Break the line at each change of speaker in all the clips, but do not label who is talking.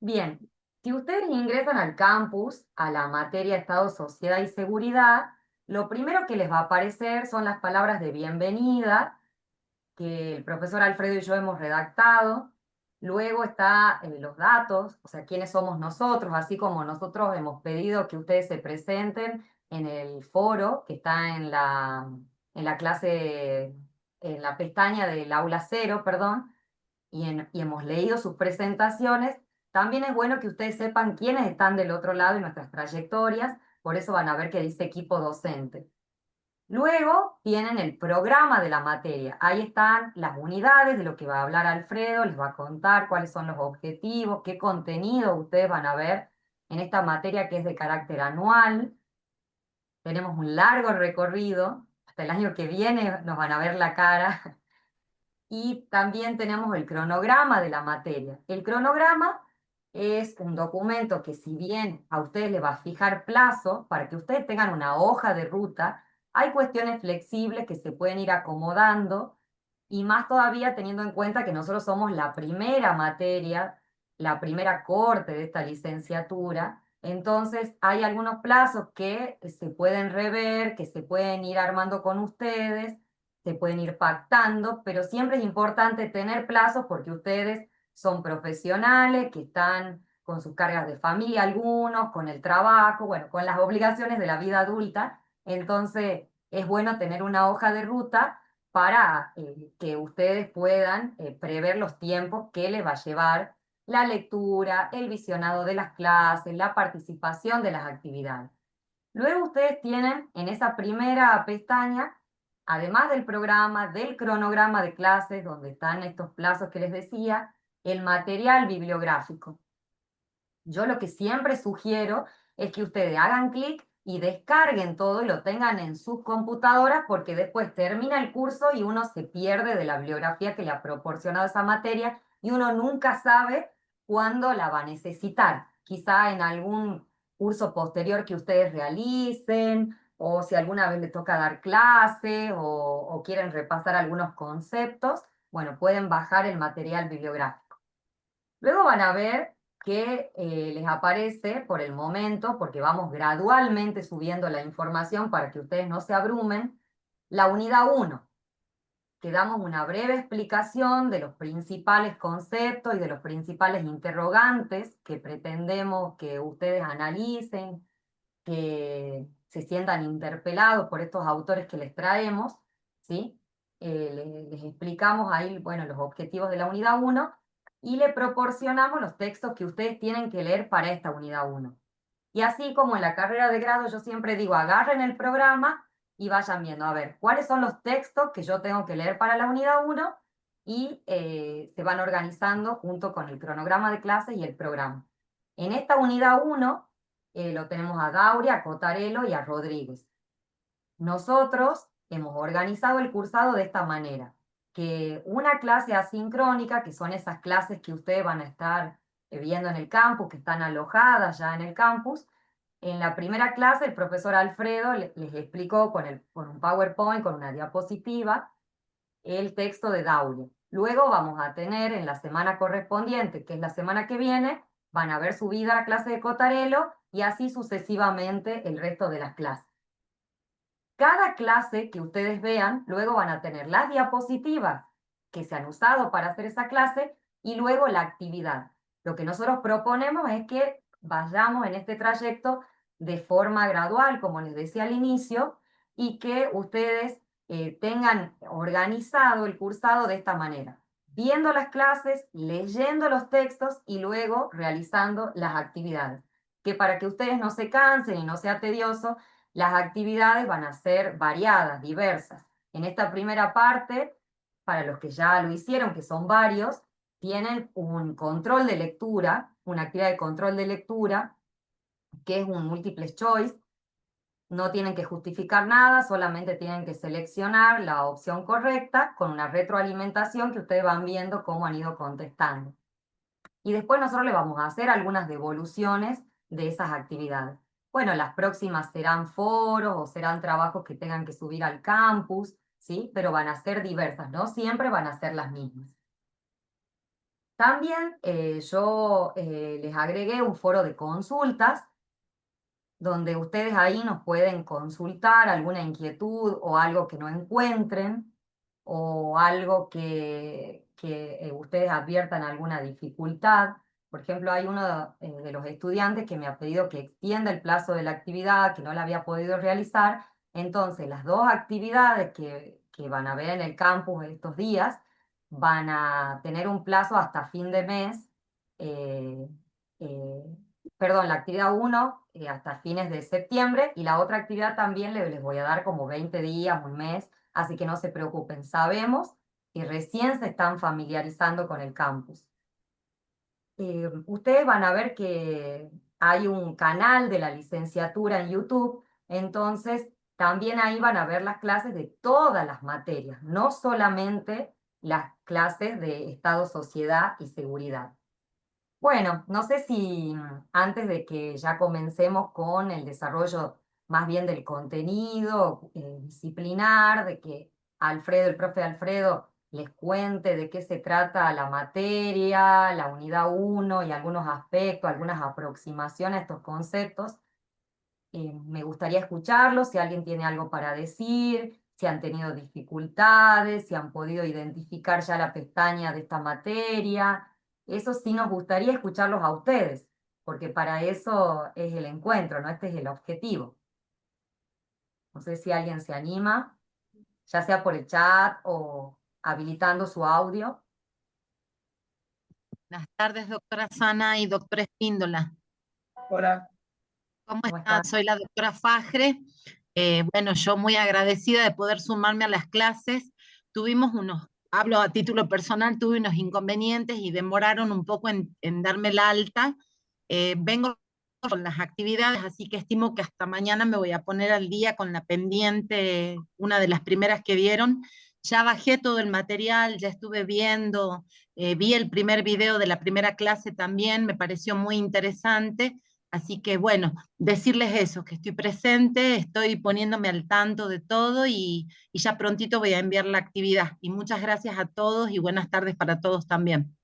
Bien, si ustedes ingresan al campus, a la materia Estado, Sociedad y Seguridad, lo primero que les va a aparecer son las palabras de bienvenida que el profesor Alfredo y yo hemos redactado. Luego está los datos, o sea, quiénes somos nosotros, así como nosotros hemos pedido que ustedes se presenten en el foro que está en la clase, en la pestaña del aula cero, perdón, y hemos leído sus presentaciones. También es bueno que ustedes sepan quiénes están del otro lado y nuestras trayectorias, por eso van a ver que dice equipo docente. Luego tienen el programa de la materia. Ahí están las unidades de lo que va a hablar Alfredo, les va a contar cuáles son los objetivos, qué contenido ustedes van a ver en esta materia que es de carácter anual. Tenemos un largo recorrido, hasta el año que viene nos van a ver la cara. Y también tenemos el cronograma de la materia. El cronograma es un documento que, si bien a ustedes les va a fijar plazo para que ustedes tengan una hoja de ruta, hay cuestiones flexibles que se pueden ir acomodando, y más todavía teniendo en cuenta que nosotros somos la primera materia, la primera corte de esta licenciatura. Entonces hay algunos plazos que se pueden rever, que se pueden ir armando con ustedes, se pueden ir pactando, pero siempre es importante tener plazos porque ustedes son profesionales que están con sus cargas de familia, algunos, con el trabajo, bueno, con las obligaciones de la vida adulta. Entonces es bueno tener una hoja de ruta para que ustedes puedan prever los tiempos que les va a llevar la lectura, el visionado de las clases, la participación de las actividades. Luego ustedes tienen en esa primera pestaña, además del programa, del cronograma de clases, donde están estos plazos que les decía, el material bibliográfico. Yo lo que siempre sugiero es que ustedes hagan clic y descarguen todo y lo tengan en sus computadoras, porque después termina el curso y uno se pierde de la bibliografía que le ha proporcionado esa materia y uno nunca sabe cuándo la va a necesitar. Quizá en algún curso posterior que ustedes realicen, o si alguna vez les toca dar clase o quieren repasar algunos conceptos, bueno, pueden bajar el material bibliográfico. Luego van a ver que les aparece por el momento, porque vamos gradualmente subiendo la información para que ustedes no se abrumen, la unidad 1, que damos una breve explicación de los principales conceptos y de los principales interrogantes que pretendemos que ustedes analicen, que se sientan interpelados por estos autores que les traemos, ¿sí? Les explicamos ahí, bueno, los objetivos de la unidad 1 y le proporcionamos los textos que ustedes tienen que leer para esta unidad 1. Y así como en la carrera de grado, yo siempre digo, agarren el programa y vayan viendo, a ver, cuáles son los textos que yo tengo que leer para la unidad 1, y se van organizando junto con el cronograma de clase y el programa. En esta unidad 1 lo tenemos a Dauri, a Cotarelo y a Rodríguez. Nosotros hemos organizado el cursado de esta manera, que una clase asincrónica, que son esas clases que ustedes van a estar viendo en el campus, que están alojadas ya en el campus. En la primera clase el profesor Alfredo les explicó con un PowerPoint, con una diapositiva, el texto de Dauri. Luego vamos a tener en la semana correspondiente, que es la semana que viene, van a ver subida la clase de Cotarelo y así sucesivamente el resto de las clases. Cada clase que ustedes vean, luego van a tener las diapositivas que se han usado para hacer esa clase y luego la actividad. Lo que nosotros proponemos es que vayamos en este trayecto de forma gradual, como les decía al inicio, y que ustedes tengan organizado el cursado de esta manera, viendo las clases, leyendo los textos y luego realizando las actividades. Que para que ustedes no se cansen y no sea tedioso, las actividades van a ser variadas, diversas. En esta primera parte, para los que ya lo hicieron, que son varios, tienen un control de lectura, una actividad de control de lectura, que es un multiple choice. No tienen que justificar nada, solamente tienen que seleccionar la opción correcta con una retroalimentación que ustedes van viendo cómo han ido contestando. Y después nosotros le vamos a hacer algunas devoluciones de esas actividades. Bueno, las próximas serán foros o serán trabajos que tengan que subir al campus, ¿sí? Pero van a ser diversas, no siempre van a ser las mismas. También yo les agregué un foro de consultas donde ustedes ahí nos pueden consultar alguna inquietud o algo que no encuentren o algo que ustedes adviertan alguna dificultad. Por ejemplo, hay uno de los estudiantes que me ha pedido que extienda el plazo de la actividad, que no la había podido realizar. Entonces, las dos actividades que van a ver en el campus estos días van a tener un plazo hasta fin de mes. eh, eh, Perdón, la actividad uno hasta fines de septiembre y la otra actividad también les voy a dar como 20 días, un mes, así que no se preocupen, sabemos que recién se están familiarizando con el campus. Ustedes van a ver que hay un canal de la licenciatura en YouTube, entonces también ahí van a ver las clases de todas las materias, no solamente las clases de Estado, Sociedad y Seguridad. Bueno, no sé si antes de que ya comencemos con el desarrollo más bien del contenido disciplinar, de que Alfredo, el profe Alfredo, les cuente de qué se trata la materia, la unidad uno y algunos aspectos, algunas aproximaciones a estos conceptos. Me gustaría escucharlos, si alguien tiene algo para decir, si han tenido dificultades, si han podido identificar ya la pestaña de esta materia. Eso sí nos gustaría escucharlos a ustedes, porque para eso es el encuentro, ¿no? Este es el objetivo. No sé si alguien se anima, ya sea por el chat o habilitando su audio.
Buenas tardes, doctora Sana y doctora Espíndola.
Hola,
¿Cómo
¿Cómo
están?
están?
Soy la doctora Fajre. Bueno, yo muy agradecida de poder sumarme a las clases. Hablo a título personal, tuve unos inconvenientes y demoraron un poco en darme la alta. Vengo con las actividades, así que estimo que hasta mañana me voy a poner al día con la pendiente, una de las primeras que dieron. Ya bajé todo el material, ya estuve viendo, vi el primer video de la primera clase también, me pareció muy interesante. Así que bueno, decirles eso, que estoy presente, estoy poniéndome al tanto de todo y ya prontito voy a enviar la actividad. Y muchas gracias a todos y buenas tardes para todos también.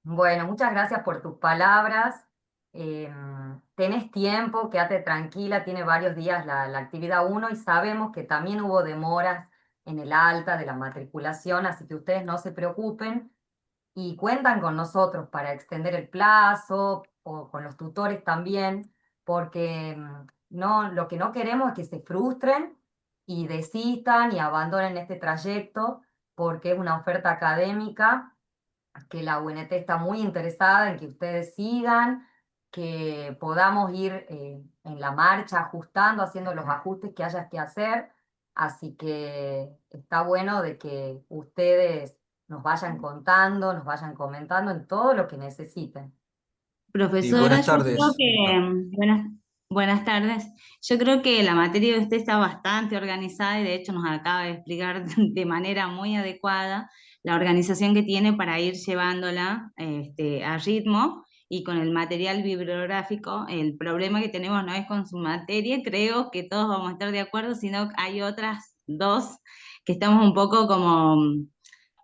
Bueno, muchas gracias por tus palabras. Tenés tiempo, quédate tranquila, tiene varios días la actividad uno y sabemos que también hubo demoras en el alta de la matriculación, así que ustedes no se preocupen y cuentan con nosotros para extender el plazo o con los tutores también, porque no, lo que no queremos es que se frustren y desistan y abandonen este trayecto, porque es una oferta académica que la UNT está muy interesada en que ustedes sigan, que podamos ir en la marcha ajustando, haciendo los ajustes que haya que hacer. Así que está bueno de que ustedes nos vayan contando, nos vayan comentando en todo lo que necesiten.
sí,
Profesora,
buenas
yo creo
tardes.
que, buenas tardes. Yo creo que la materia de usted está bastante organizada y de hecho nos acaba de explicar de manera muy adecuada la organización que tiene para ir llevándola a ritmo y con el material bibliográfico. El problema que tenemos no es con su materia, creo que todos vamos a estar de acuerdo, sino que hay otras dos que estamos un poco como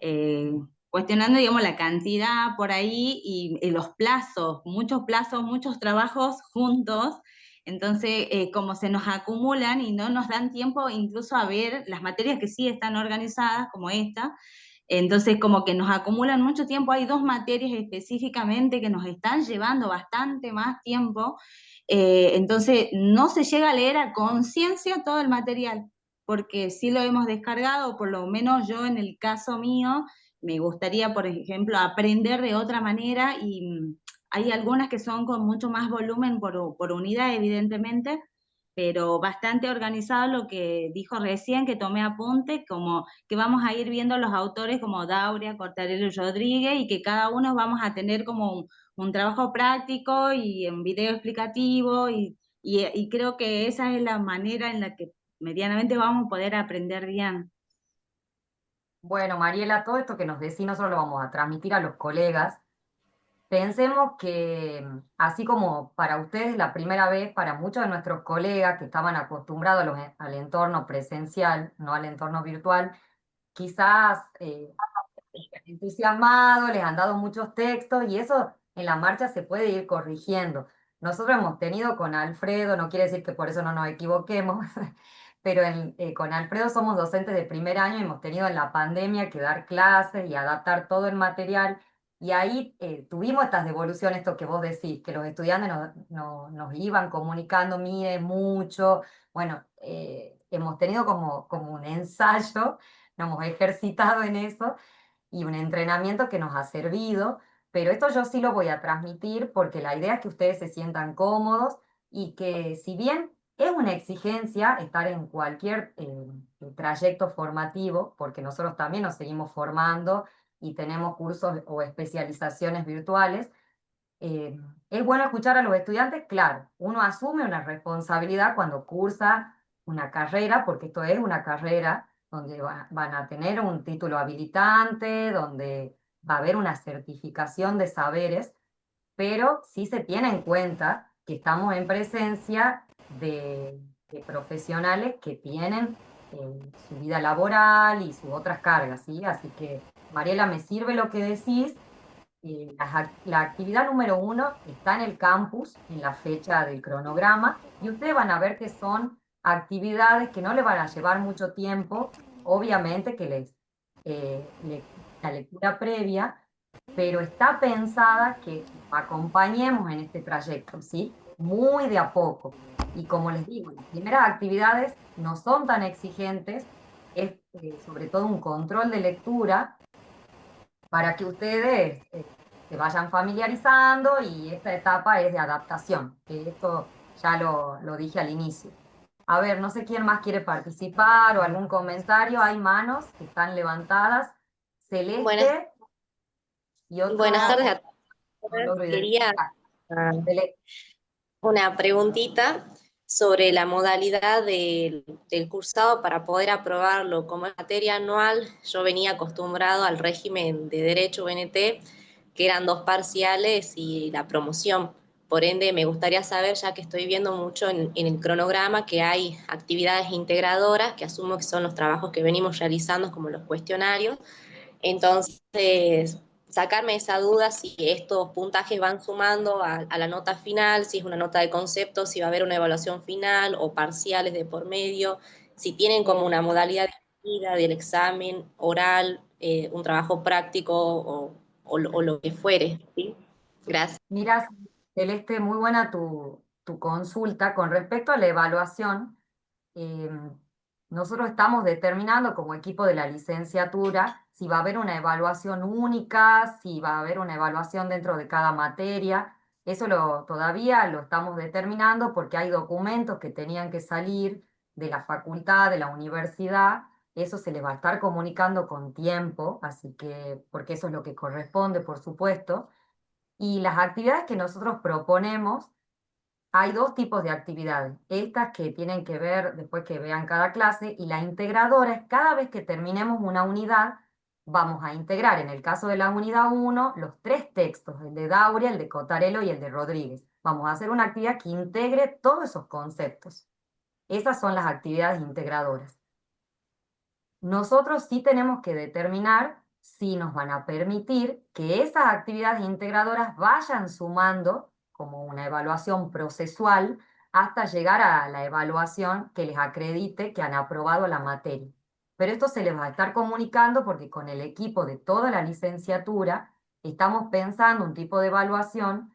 eh, cuestionando, digamos, la cantidad por ahí y los plazos, muchos trabajos juntos. Entonces, como se nos acumulan y no nos dan tiempo incluso a ver las materias que sí están organizadas, como esta, entonces como que nos acumulan mucho tiempo. Hay dos materias específicamente que nos están llevando bastante más tiempo, entonces no se llega a leer a conciencia todo el material porque sí lo hemos descargado, por lo menos yo en el caso mío, me gustaría, por ejemplo, aprender de otra manera y hay algunas que son con mucho más volumen por unidad, evidentemente, pero bastante organizado lo que dijo recién, que tomé apunte, como que vamos a ir viendo los autores como Dauria, Cortarello y Rodríguez, y que cada uno vamos a tener como un trabajo práctico y un video explicativo, y creo que esa es la manera en la que medianamente vamos a poder aprender bien.
Bueno, Mariela, todo esto que nos decís nosotros lo vamos a transmitir a los colegas. Pensemos que, así como para ustedes la primera vez, para muchos de nuestros colegas que estaban acostumbrados al entorno presencial, no al entorno virtual, quizás entusiasmado, les han dado muchos textos y eso en la marcha se puede ir corrigiendo. Nosotros hemos tenido con Alfredo, no quiere decir que por eso no nos equivoquemos, pero con Alfredo somos docentes de primer año y hemos tenido en la pandemia que dar clases y adaptar todo el material. Y ahí tuvimos estas devoluciones, esto que vos decís, que los estudiantes nos iban comunicando, mire, mucho. Bueno, hemos tenido como un ensayo, nos hemos ejercitado en eso y un entrenamiento que nos ha servido, pero esto yo sí lo voy a transmitir porque la idea es que ustedes se sientan cómodos y que si bien es una exigencia estar en cualquier trayecto formativo, porque nosotros también nos seguimos formando y tenemos cursos o especializaciones virtuales, eh, es bueno escuchar a los estudiantes, claro, uno asume una responsabilidad cuando cursa una carrera, porque esto es una carrera donde van a tener un título habilitante, donde va a haber una certificación de saberes, pero sí se tiene en cuenta que estamos en presencia de profesionales que tienen su vida laboral y sus otras cargas, ¿sí? Así que, Mariela, me sirve lo que decís. La actividad número 1 está en el campus, en la fecha del cronograma, y ustedes van a ver que son actividades que no les van a llevar mucho tiempo, obviamente que la lectura previa, pero está pensada que acompañemos en este trayecto, ¿sí? Muy de a poco. Y como les digo, las primeras actividades no son tan exigentes, es sobre todo un control de lectura para que ustedes se vayan familiarizando y esta etapa es de adaptación, que esto ya lo dije al inicio. A ver, no sé quién más quiere participar o algún comentario. Hay manos que están levantadas.
Buenas,
Celeste y
buenas tardes a
otro. No
todos.
logro
Quería
identificar.
ah,
Celeste.
una preguntita sobre la modalidad del cursado para poder aprobarlo como materia anual. Yo venía acostumbrado al régimen de Derecho UNT, que eran 2 parciales y la promoción. Por ende, me gustaría saber, ya que estoy viendo mucho en el cronograma, que hay actividades integradoras, que asumo que son los trabajos que venimos realizando, como los cuestionarios. Entonces, sacarme esa duda si estos puntajes van sumando a la nota final, si es una nota de concepto, si va a haber una evaluación final o parciales de por medio, si tienen como una modalidad definida del examen oral, un trabajo práctico o lo que fuere, ¿sí? Gracias.
Mira, Celeste, muy buena tu consulta. Con respecto a la evaluación, eh, nosotros estamos determinando como equipo de la licenciatura si va a haber una evaluación única, si va a haber una evaluación dentro de cada materia. Eso todavía lo estamos determinando porque hay documentos que tenían que salir de la facultad, de la universidad. Eso se les va a estar comunicando con tiempo, así que, porque eso es lo que corresponde, por supuesto. Y las actividades que nosotros proponemos, hay dos tipos de actividades. Estas que tienen que ver después que vean cada clase y la integradora es cada vez que terminemos una unidad, vamos a integrar en el caso de la unidad 1 los 3 textos, el de Dauria, el de Cotarello y el de Rodríguez. Vamos a hacer una actividad que integre todos esos conceptos. Esas son las actividades integradoras. Nosotros sí tenemos que determinar si nos van a permitir que esas actividades integradoras vayan sumando como una evaluación procesual hasta llegar a la evaluación que les acredite que han aprobado la materia. Pero esto se les va a estar comunicando porque con el equipo de toda la licenciatura estamos pensando un tipo de evaluación.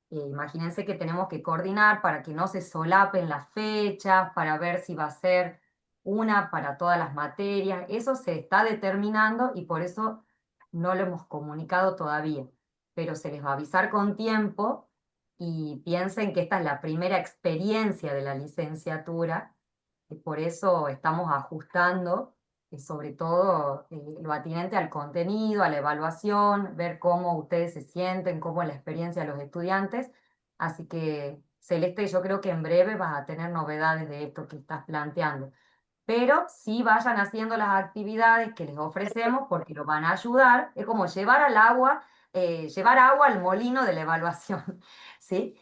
Imagínense que tenemos que coordinar para que no se solapen las fechas, para ver si va a ser una para todas las materias. Eso se está determinando y por eso no lo hemos comunicado todavía. Pero se les va a avisar con tiempo y piensen que esta es la primera experiencia de la licenciatura y por eso estamos ajustando, sobre todo lo atinente al contenido, a la evaluación, ver cómo ustedes se sienten, cómo es la experiencia de los estudiantes. Así que, Celeste, yo creo que en breve vas a tener novedades de esto que estás planteando. Pero sí vayan haciendo las actividades que les ofrecemos porque lo van a ayudar. Es como llevar agua al molino de la evaluación, ¿sí?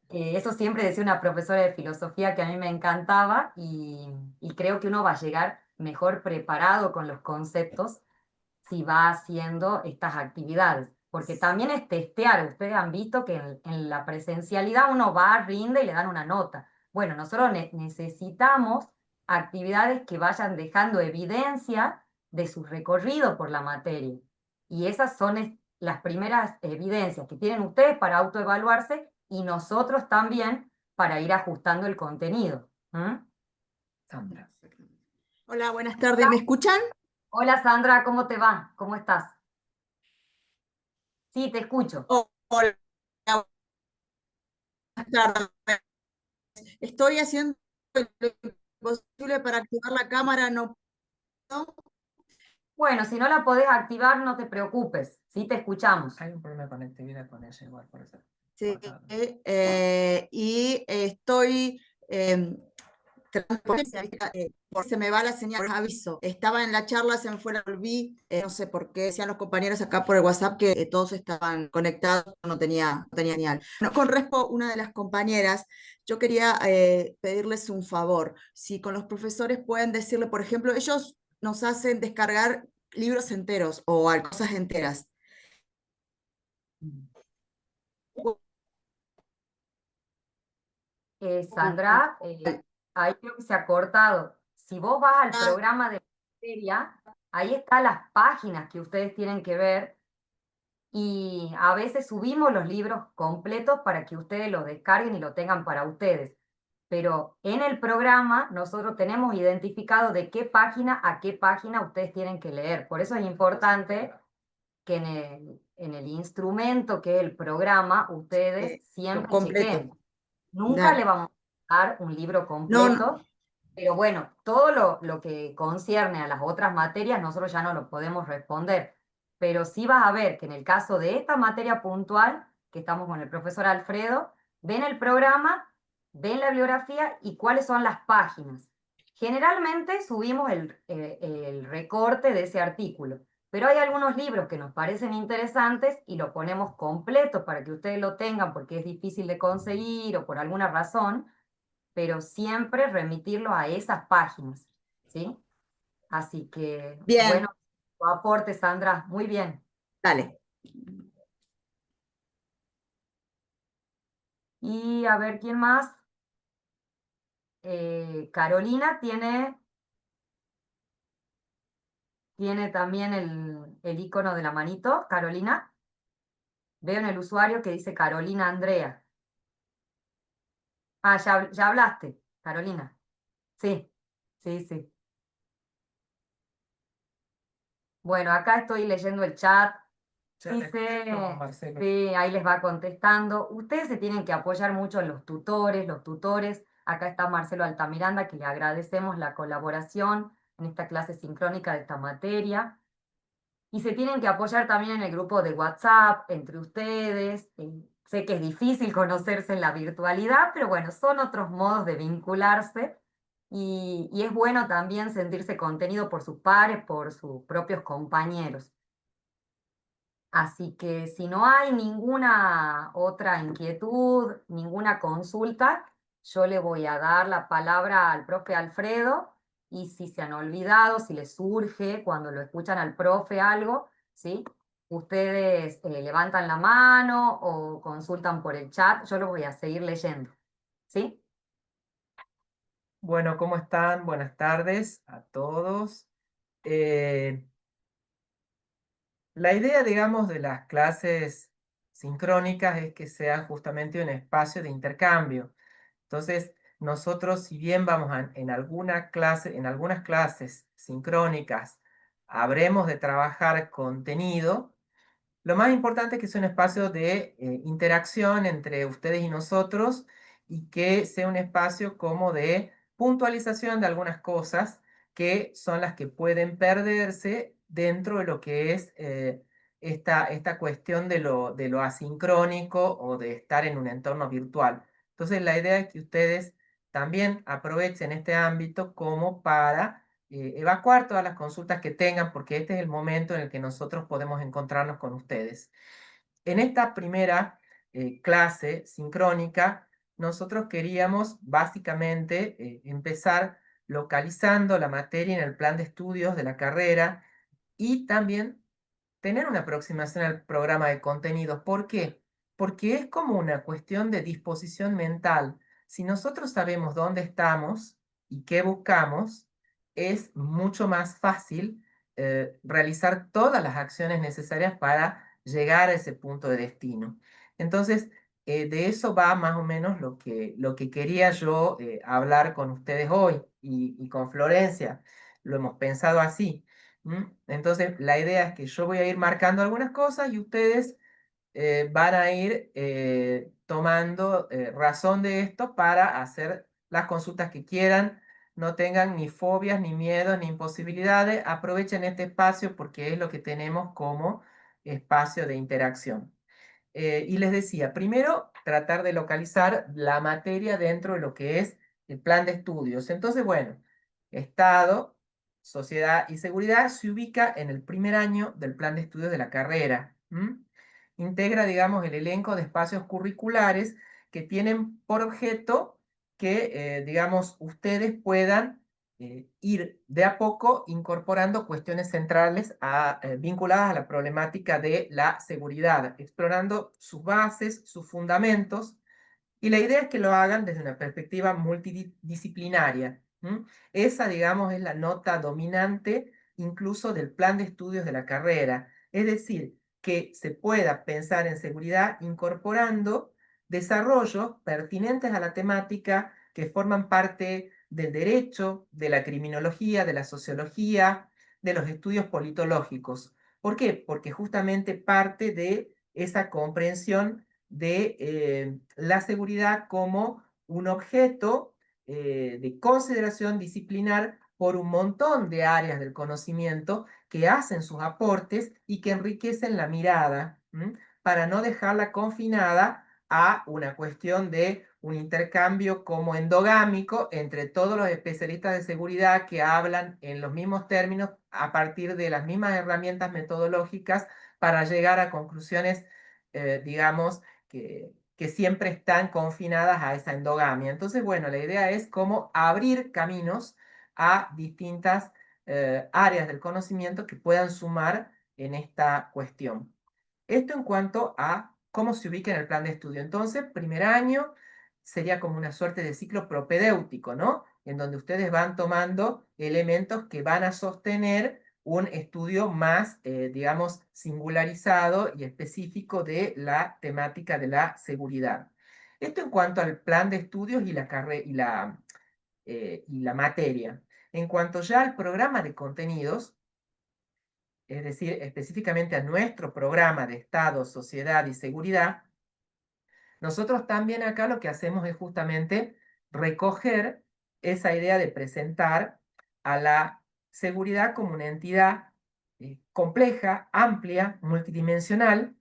Eso siempre decía una profesora de filosofía que a mí me encantaba y creo que uno va a llegar mejor preparado con los conceptos si va haciendo estas actividades. Porque también es testear. Ustedes han visto que en la presencialidad uno va, rinde y le dan una nota. Bueno, nosotros necesitamos actividades que vayan dejando evidencia de su recorrido por la materia. Y esas son las primeras evidencias que tienen ustedes para autoevaluarse y nosotros también para ir ajustando el contenido.
Sandra. Hola, buenas tardes. ¿Me escuchan?
Hola Sandra, ¿cómo te va? ¿Cómo estás? Sí, te escucho.
Hola, buenas tardes. Estoy haciendo lo posible para activar la cámara, no puedo.
Bueno, si no la podés activar, no te preocupes, sí te escuchamos.
Hay un problema de conectividad con ella igual, por eso. Sí, y estoy se me va la señal, aviso. Estaba en la charla, se me fue, la volví, no sé por qué, decían los compañeros acá por el WhatsApp que todos estaban conectados, no tenía señal. Bueno, con Respo, una de las compañeras, yo quería pedirles un favor, si con los profesores pueden decirle, por ejemplo, ellos nos hacen descargar libros enteros o cosas enteras.
Sandra, ahí creo que se ha cortado. Si vos vas al programa de materia, ahí están las páginas que ustedes tienen que ver y a veces subimos los libros completos para que ustedes los descarguen y lo tengan para ustedes. Pero en el programa nosotros tenemos identificado de qué página a qué página ustedes tienen que leer. Por eso es importante que en el instrumento que es el programa, ustedes siempre chequen. Nunca le vamos a dar un libro completo, pero bueno, todo lo que concierne a las otras materias nosotros ya no lo podemos responder. Pero sí vas a ver que en el caso de esta materia puntual, que estamos con el profesor Alfredo, ven el programa, ven la bibliografía y cuáles son las páginas. Generalmente subimos el recorte de ese artículo, pero hay algunos libros que nos parecen interesantes y lo ponemos completo para que ustedes lo tengan porque es difícil de conseguir o por alguna razón, pero siempre remitirlo a esas páginas, ¿sí? Así que,
Bien.
bueno, tu aporte, Sandra, muy bien.
Dale.
Y a ver, ¿quién más? Carolina tiene también el icono de la manito, Carolina. Veo en el usuario que dice Carolina Andrea. Ah, ya hablaste, Carolina. Sí, sí, sí. Bueno, acá estoy leyendo el chat. Dice, sí, ahí les va contestando. Ustedes se tienen que apoyar mucho en los tutores. Acá está Marcelo Altamiranda, que le agradecemos la colaboración en esta clase sincrónica de esta materia. Y se tienen que apoyar también en el grupo de WhatsApp, entre ustedes. Sé que es difícil conocerse en la virtualidad, pero bueno, son otros modos de vincularse. Y es bueno también sentirse contenido por sus pares, por sus propios compañeros. Así que si no hay ninguna otra inquietud, ninguna consulta, yo le voy a dar la palabra al profe Alfredo y si se han olvidado, si les surge cuando lo escuchan al profe algo, ¿sí? Ustedes levantan la mano o consultan por el chat, yo lo voy a seguir leyendo, ¿sí?
Bueno, ¿cómo están? Buenas tardes a todos. La idea, digamos, de las clases sincrónicas es que sea justamente un espacio de intercambio. Entonces, nosotros, si bien en algunas clases sincrónicas, habremos de trabajar contenido, lo más importante es que sea un espacio de interacción entre ustedes y nosotros y que sea un espacio como de puntualización de algunas cosas que son las que pueden perderse dentro de lo que es esta cuestión de lo asincrónico o de estar en un entorno virtual. Entonces, la idea es que ustedes también aprovechen este ámbito como para evacuar todas las consultas que tengan, porque este es el momento en el que nosotros podemos encontrarnos con ustedes. En esta primera clase sincrónica, nosotros queríamos básicamente empezar localizando la materia en el plan de estudios de la carrera, y también tener una aproximación al programa de contenidos. ¿Por qué? Porque es como una cuestión de disposición mental. Si nosotros sabemos dónde estamos y qué buscamos, es mucho más fácil realizar todas las acciones necesarias para llegar a ese punto de destino. Entonces, de eso va más o menos lo que quería yo hablar con ustedes hoy y con Florencia. Lo hemos pensado así. Entonces, la idea es que yo voy a ir marcando algunas cosas y ustedes van a ir tomando razón de esto para hacer las consultas que quieran. No tengan ni fobias, ni miedos, ni imposibilidades. Aprovechen este espacio porque es lo que tenemos como espacio de interacción. Y les decía, primero, tratar de localizar la materia dentro de lo que es el plan de estudios. Entonces, bueno, Estado, Sociedad y Seguridad se ubica en el primer año del plan de estudios de la carrera. Integra, digamos, el elenco de espacios curriculares que tienen por objeto que, digamos, ustedes puedan ir de a poco incorporando cuestiones centrales vinculadas a la problemática de la seguridad, explorando sus bases, sus fundamentos, y la idea es que lo hagan desde una perspectiva multidisciplinaria. Esa, digamos, es la nota dominante incluso del plan de estudios de la carrera. Es decir, que se pueda pensar en seguridad incorporando desarrollos pertinentes a la temática que forman parte del derecho, de la criminología, de la sociología, de los estudios politológicos. ¿Por qué? Porque justamente parte de esa comprensión de la seguridad como un objeto de consideración disciplinar por un montón de áreas del conocimiento que hacen sus aportes y que enriquecen la mirada, para no dejarla confinada a una cuestión de un intercambio como endogámico entre todos los especialistas de seguridad que hablan en los mismos términos a partir de las mismas herramientas metodológicas para llegar a conclusiones, digamos, que siempre están confinadas a esa endogamia. Entonces, bueno, la idea es cómo abrir caminos a distintas áreas del conocimiento que puedan sumar en esta cuestión. Esto en cuanto a cómo se ubica en el plan de estudio. Entonces, primer año sería como una suerte de ciclo propedéutico, ¿no? En donde ustedes van tomando elementos que van a sostener un estudio más, digamos, singularizado y específico de la temática de la seguridad. Esto en cuanto al plan de estudios y la materia. En cuanto ya al programa de contenidos, es decir, específicamente a nuestro programa de Estado, Sociedad y Seguridad, nosotros también acá lo que hacemos es justamente recoger esa idea de presentar a la seguridad como una entidad compleja, amplia, multidimensional.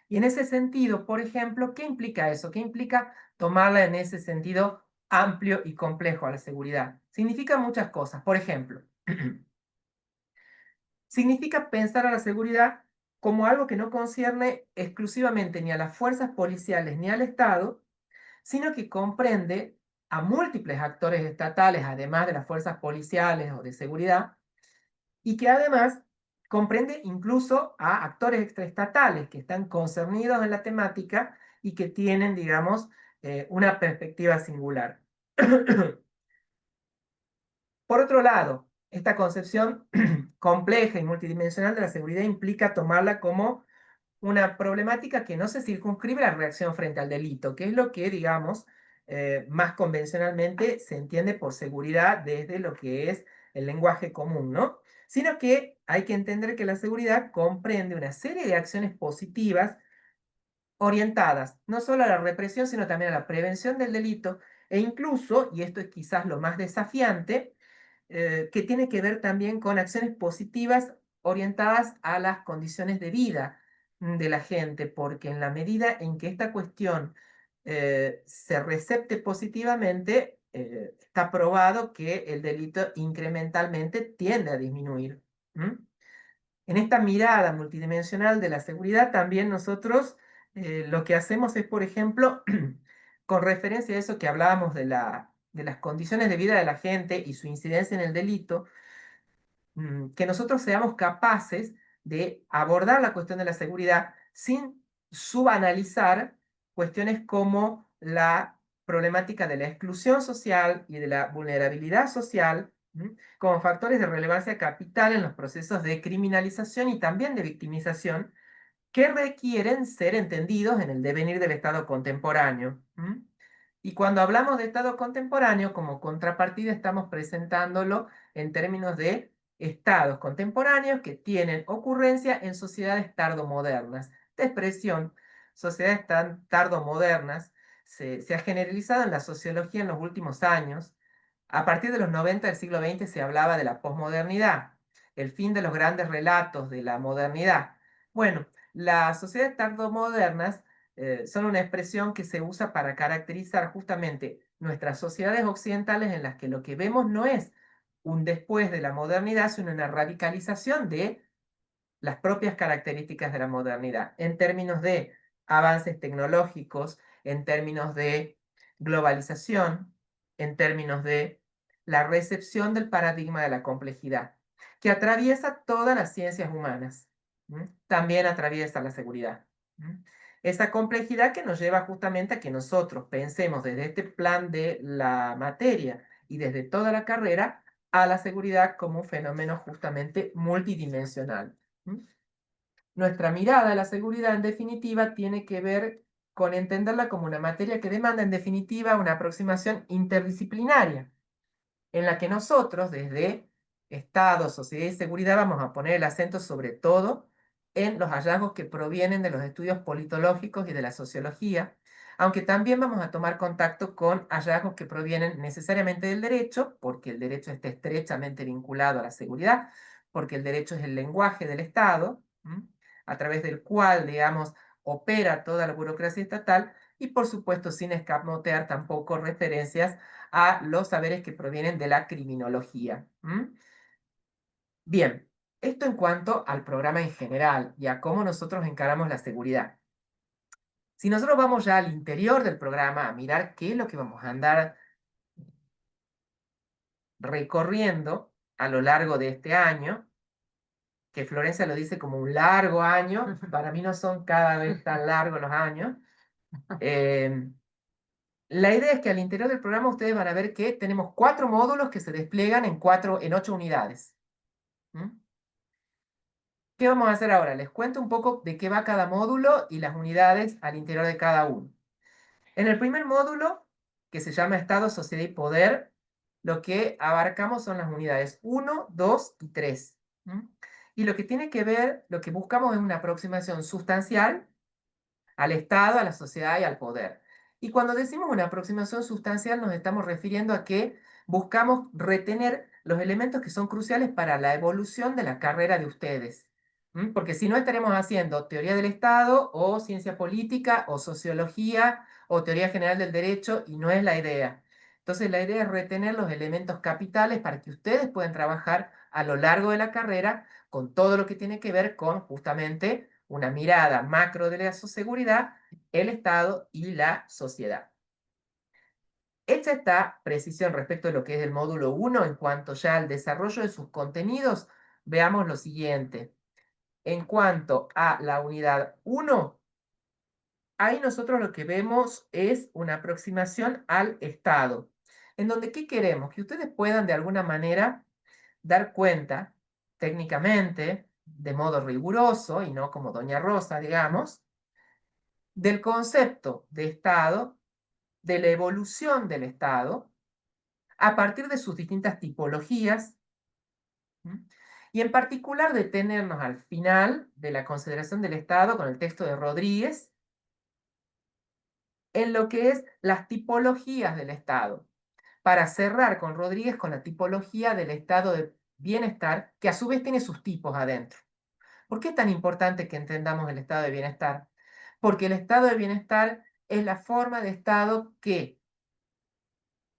Y en ese sentido, por ejemplo, ¿qué implica eso? ¿Qué implica tomarla en ese sentido amplio y complejo a la seguridad? Significa muchas cosas. Por ejemplo, significa pensar a la seguridad como algo que no concierne exclusivamente ni a las fuerzas policiales ni al Estado, sino que comprende a múltiples actores estatales, además de las fuerzas policiales o de seguridad, y que además comprende incluso a actores extraestatales que están concernidos en la temática y que tienen, digamos, una perspectiva singular. Por otro lado, esta concepción compleja y multidimensional de la seguridad implica tomarla como una problemática que no se circunscribe a la reacción frente al delito, que es lo que, digamos, más convencionalmente se entiende por seguridad desde lo que es el lenguaje común, ¿no? Sino que hay que entender que la seguridad comprende una serie de acciones positivas orientadas no solo a la represión, sino también a la prevención del delito, e incluso, y esto es quizás lo más desafiante, que tiene que ver también con acciones positivas orientadas a las condiciones de vida de la gente, porque en la medida en que esta cuestión se recepte positivamente, está probado que el delito incrementalmente tiende a disminuir. En esta mirada multidimensional de la seguridad, también nosotros lo que hacemos es, por ejemplo, con referencia a eso que hablábamos de las condiciones de vida de la gente y su incidencia en el delito, que nosotros seamos capaces de abordar la cuestión de la seguridad sin subanalizar cuestiones como la problemática de la exclusión social y de la vulnerabilidad social, como factores de relevancia capital en los procesos de criminalización y también de victimización, que requieren ser entendidos en el devenir del Estado contemporáneo. Y cuando hablamos de Estado contemporáneo, como contrapartida estamos presentándolo en términos de estados contemporáneos que tienen ocurrencia en sociedades tardomodernas. Esta expresión, sociedades tardomodernas, se ha generalizado en la sociología en los últimos años. A partir de los 90 del siglo XX se hablaba de la posmodernidad, el fin de los grandes relatos de la modernidad. Bueno, las sociedades tardomodernas son una expresión que se usa para caracterizar justamente nuestras sociedades occidentales en las que lo que vemos no es un después de la modernidad, sino una radicalización de las propias características de la modernidad, en términos de avances tecnológicos, en términos de globalización, en términos de la recepción del paradigma de la complejidad, que atraviesa todas las ciencias humanas, también atraviesa la seguridad. Esa complejidad que nos lleva justamente a que nosotros pensemos desde este plan de la materia y desde toda la carrera a la seguridad como un fenómeno justamente multidimensional. Nuestra mirada a la seguridad, en definitiva, tiene que ver con entenderla como una materia que demanda, en definitiva, una aproximación interdisciplinaria, en la que nosotros, desde Estado, sociedad y seguridad, vamos a poner el acento sobre todo en los hallazgos que provienen de los estudios politológicos y de la sociología, aunque también vamos a tomar contacto con hallazgos que provienen necesariamente del derecho, porque el derecho está estrechamente vinculado a la seguridad, porque el derecho es el lenguaje del Estado, a través del cual, digamos, opera toda la burocracia estatal, y por supuesto sin escamotear tampoco referencias a los saberes que provienen de la criminología. Bien, esto en cuanto al programa en general y a cómo nosotros encaramos la seguridad. Si nosotros vamos ya al interior del programa a mirar qué es lo que vamos a andar recorriendo a lo largo de este año, que Florencia lo dice como un largo año, para mí no son cada vez tan largos los años. La idea es que al interior del programa ustedes van a ver que tenemos 4 módulos que se despliegan en 8 unidades. ¿Qué vamos a hacer ahora? Les cuento un poco de qué va cada módulo y las unidades al interior de cada uno. En el primer módulo, que se llama Estado, Sociedad y Poder, lo que abarcamos son las unidades 1, 2 y 3. Y lo que tiene que ver, lo que buscamos es una aproximación sustancial al Estado, a la sociedad y al poder. Y cuando decimos una aproximación sustancial nos estamos refiriendo a que buscamos retener los elementos que son cruciales para la evolución de la carrera de ustedes. Porque si no estaremos haciendo teoría del Estado o ciencia política o sociología o teoría general del derecho y no es la idea. Entonces la idea es retener los elementos capitales para que ustedes puedan trabajar a lo largo de la carrera con todo lo que tiene que ver con justamente una mirada macro de la seguridad, el Estado y la sociedad. Hecha esta precisión respecto de lo que es el módulo 1 en cuanto ya al desarrollo de sus contenidos, veamos lo siguiente. En cuanto a la unidad 1, ahí nosotros lo que vemos es una aproximación al Estado, en donde ¿qué queremos? Que ustedes puedan de alguna manera dar cuenta técnicamente, de modo riguroso y no como Doña Rosa, digamos, del concepto de Estado, de la evolución del Estado, a partir de sus distintas tipologías, y en particular detenernos al final de la consideración del Estado con el texto de Rodríguez, en lo que es las tipologías del Estado, para cerrar con Rodríguez con la tipología del estado de bienestar, que a su vez tiene sus tipos adentro. ¿Por qué es tan importante que entendamos el estado de bienestar? Porque el estado de bienestar es la forma de estado que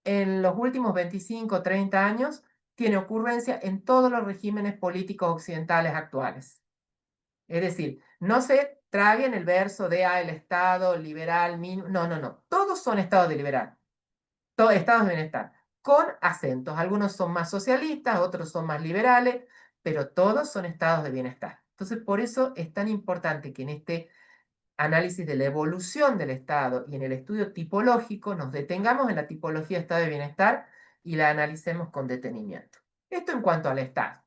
en los últimos 25 o 30 años tiene ocurrencia en todos los regímenes políticos occidentales actuales. Es decir, no se traguen el verso de el estado liberal, no, no, no. Todos son estados de liberal, todos estados de bienestar, con acentos. Algunos son más socialistas, otros son más liberales, pero todos son estados de bienestar. Entonces, por eso es tan importante que en este análisis de la evolución del estado y en el estudio tipológico nos detengamos en la tipología de estado de bienestar y la analicemos con detenimiento. Esto en cuanto al estado.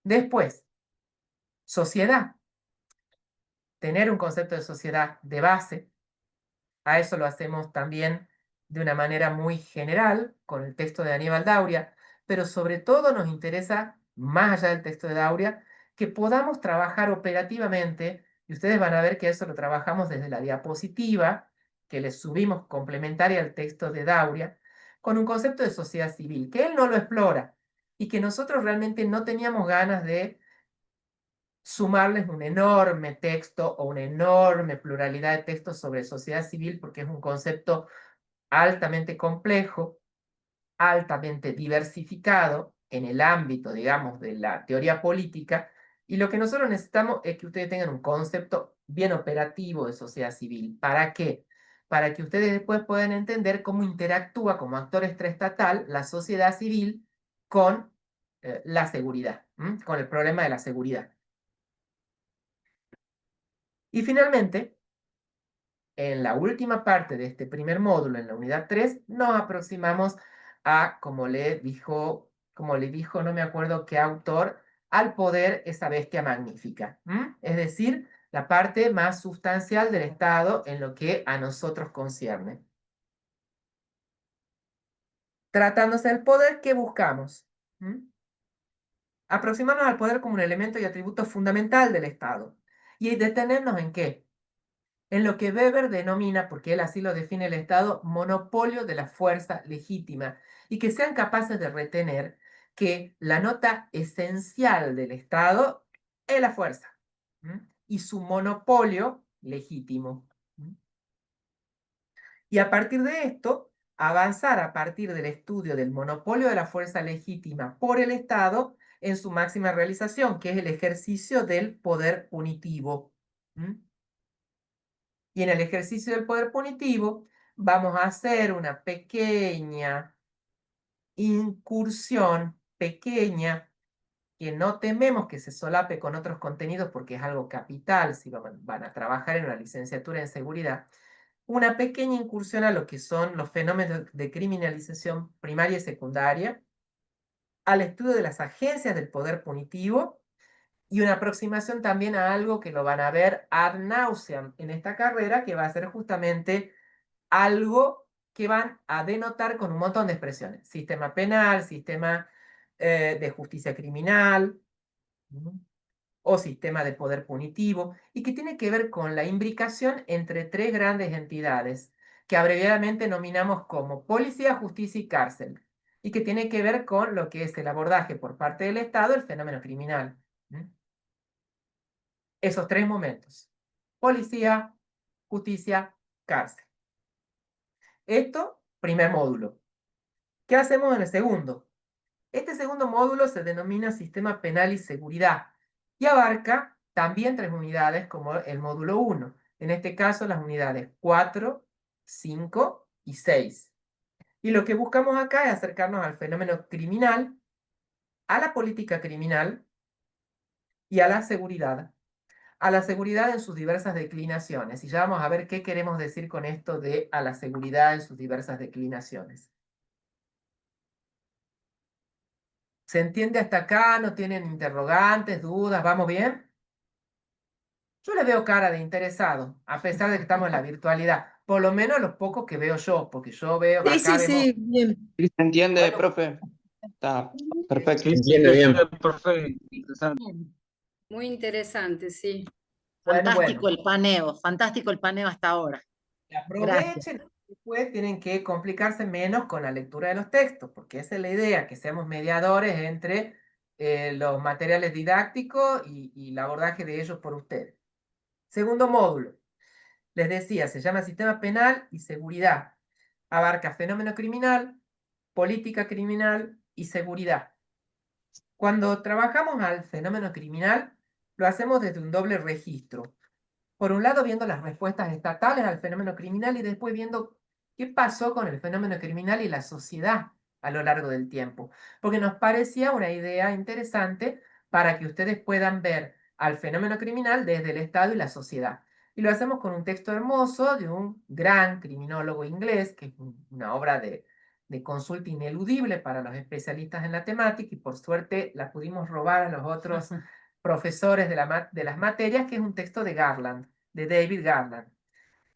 Después, sociedad. Tener un concepto de sociedad de base. A eso lo hacemos también de una manera muy general con el texto de Aníbal Dauria, pero sobre todo nos interesa, más allá del texto de Dauria, que podamos trabajar operativamente, y ustedes van a ver que eso lo trabajamos desde la diapositiva, que les subimos complementaria al texto de Dauria, con un concepto de sociedad civil, que él no lo explora, y que nosotros realmente no teníamos ganas de sumarles un enorme texto o una enorme pluralidad de textos sobre sociedad civil, porque es un concepto altamente complejo, altamente diversificado en el ámbito, digamos, de la teoría política, y lo que nosotros necesitamos es que ustedes tengan un concepto bien operativo de sociedad civil. ¿Para qué? Para que ustedes después puedan entender cómo interactúa como actor extraestatal la sociedad civil con la seguridad, con el problema de la seguridad. Y finalmente, en la última parte de este primer módulo, en la unidad 3, nos aproximamos a, como le dijo, no me acuerdo qué autor, al poder esa bestia magnífica. Es decir, la parte más sustancial del Estado en lo que a nosotros concierne. Tratándose del poder, ¿qué buscamos? Aproximarnos al poder como un elemento y atributo fundamental del Estado. ¿Y detenernos en qué? En lo que Weber denomina, porque él así lo define el Estado, monopolio de la fuerza legítima, y que sean capaces de retener que la nota esencial del Estado es la fuerza, y su monopolio legítimo. Y a partir de esto, avanzar a partir del estudio del monopolio de la fuerza legítima por el Estado en su máxima realización, que es el ejercicio del poder punitivo. Y en el ejercicio del poder punitivo vamos a hacer una pequeña incursión, pequeña, que no tememos que se solape con otros contenidos porque es algo capital si van a trabajar en una licenciatura en seguridad, una pequeña incursión a lo que son los fenómenos de criminalización primaria y secundaria, al estudio de las agencias del poder punitivo y una aproximación también a algo que lo van a ver ad nauseam en esta carrera, que va a ser justamente algo que van a denotar con un montón de expresiones. Sistema penal, sistema de justicia criminal, o sistema de poder punitivo, y que tiene que ver con la imbricación entre tres grandes entidades, que abreviadamente nominamos como policía, justicia y cárcel, y que tiene que ver con lo que es el abordaje por parte del Estado del fenómeno criminal. Esos tres momentos: policía, justicia, cárcel. Esto, primer módulo. ¿Qué hacemos en el segundo? Este segundo módulo se denomina Sistema Penal y Seguridad y abarca también tres unidades como el módulo 1. En este caso, las unidades 4, 5 y 6. Y lo que buscamos acá es acercarnos al fenómeno criminal, a la política criminal y a la seguridad. A la seguridad en sus diversas declinaciones. Y ya vamos a ver qué queremos decir con esto de a la seguridad en sus diversas declinaciones. ¿Se entiende hasta acá? ¿No tienen interrogantes, dudas? ¿Vamos bien? Yo le veo cara de interesado, a pesar de que estamos en la virtualidad. Por lo menos los pocos que veo yo, porque yo veo,
Sí,
acá
sí,
vemos...
sí, bien.
¿Sí se entiende,
Bueno,
profe? Está perfecto.
Se entiende bien.
Profe, interesante.
Muy interesante, sí.
Fantástico
bueno.
fantástico el paneo hasta ahora. Gracias.
Aprovechen, después tienen que complicarse menos con la lectura de los textos, porque esa es la idea, que seamos mediadores entre los materiales didácticos y el abordaje de ellos por ustedes. Segundo módulo. Les decía, se llama Sistema Penal y Seguridad. Abarca fenómeno criminal, política criminal y seguridad. Cuando trabajamos al fenómeno criminal, lo hacemos desde un doble registro. Por un lado, viendo las respuestas estatales al fenómeno criminal y después viendo qué pasó con el fenómeno criminal y la sociedad a lo largo del tiempo, porque nos parecía una idea interesante para que ustedes puedan ver al fenómeno criminal desde el Estado y la sociedad. Y lo hacemos con un texto hermoso de un gran criminólogo inglés, que es una obra de consulta ineludible para los especialistas en la temática, y por suerte la pudimos robar a los otros profesores de las materias, que es un texto de Garland, de David Garland.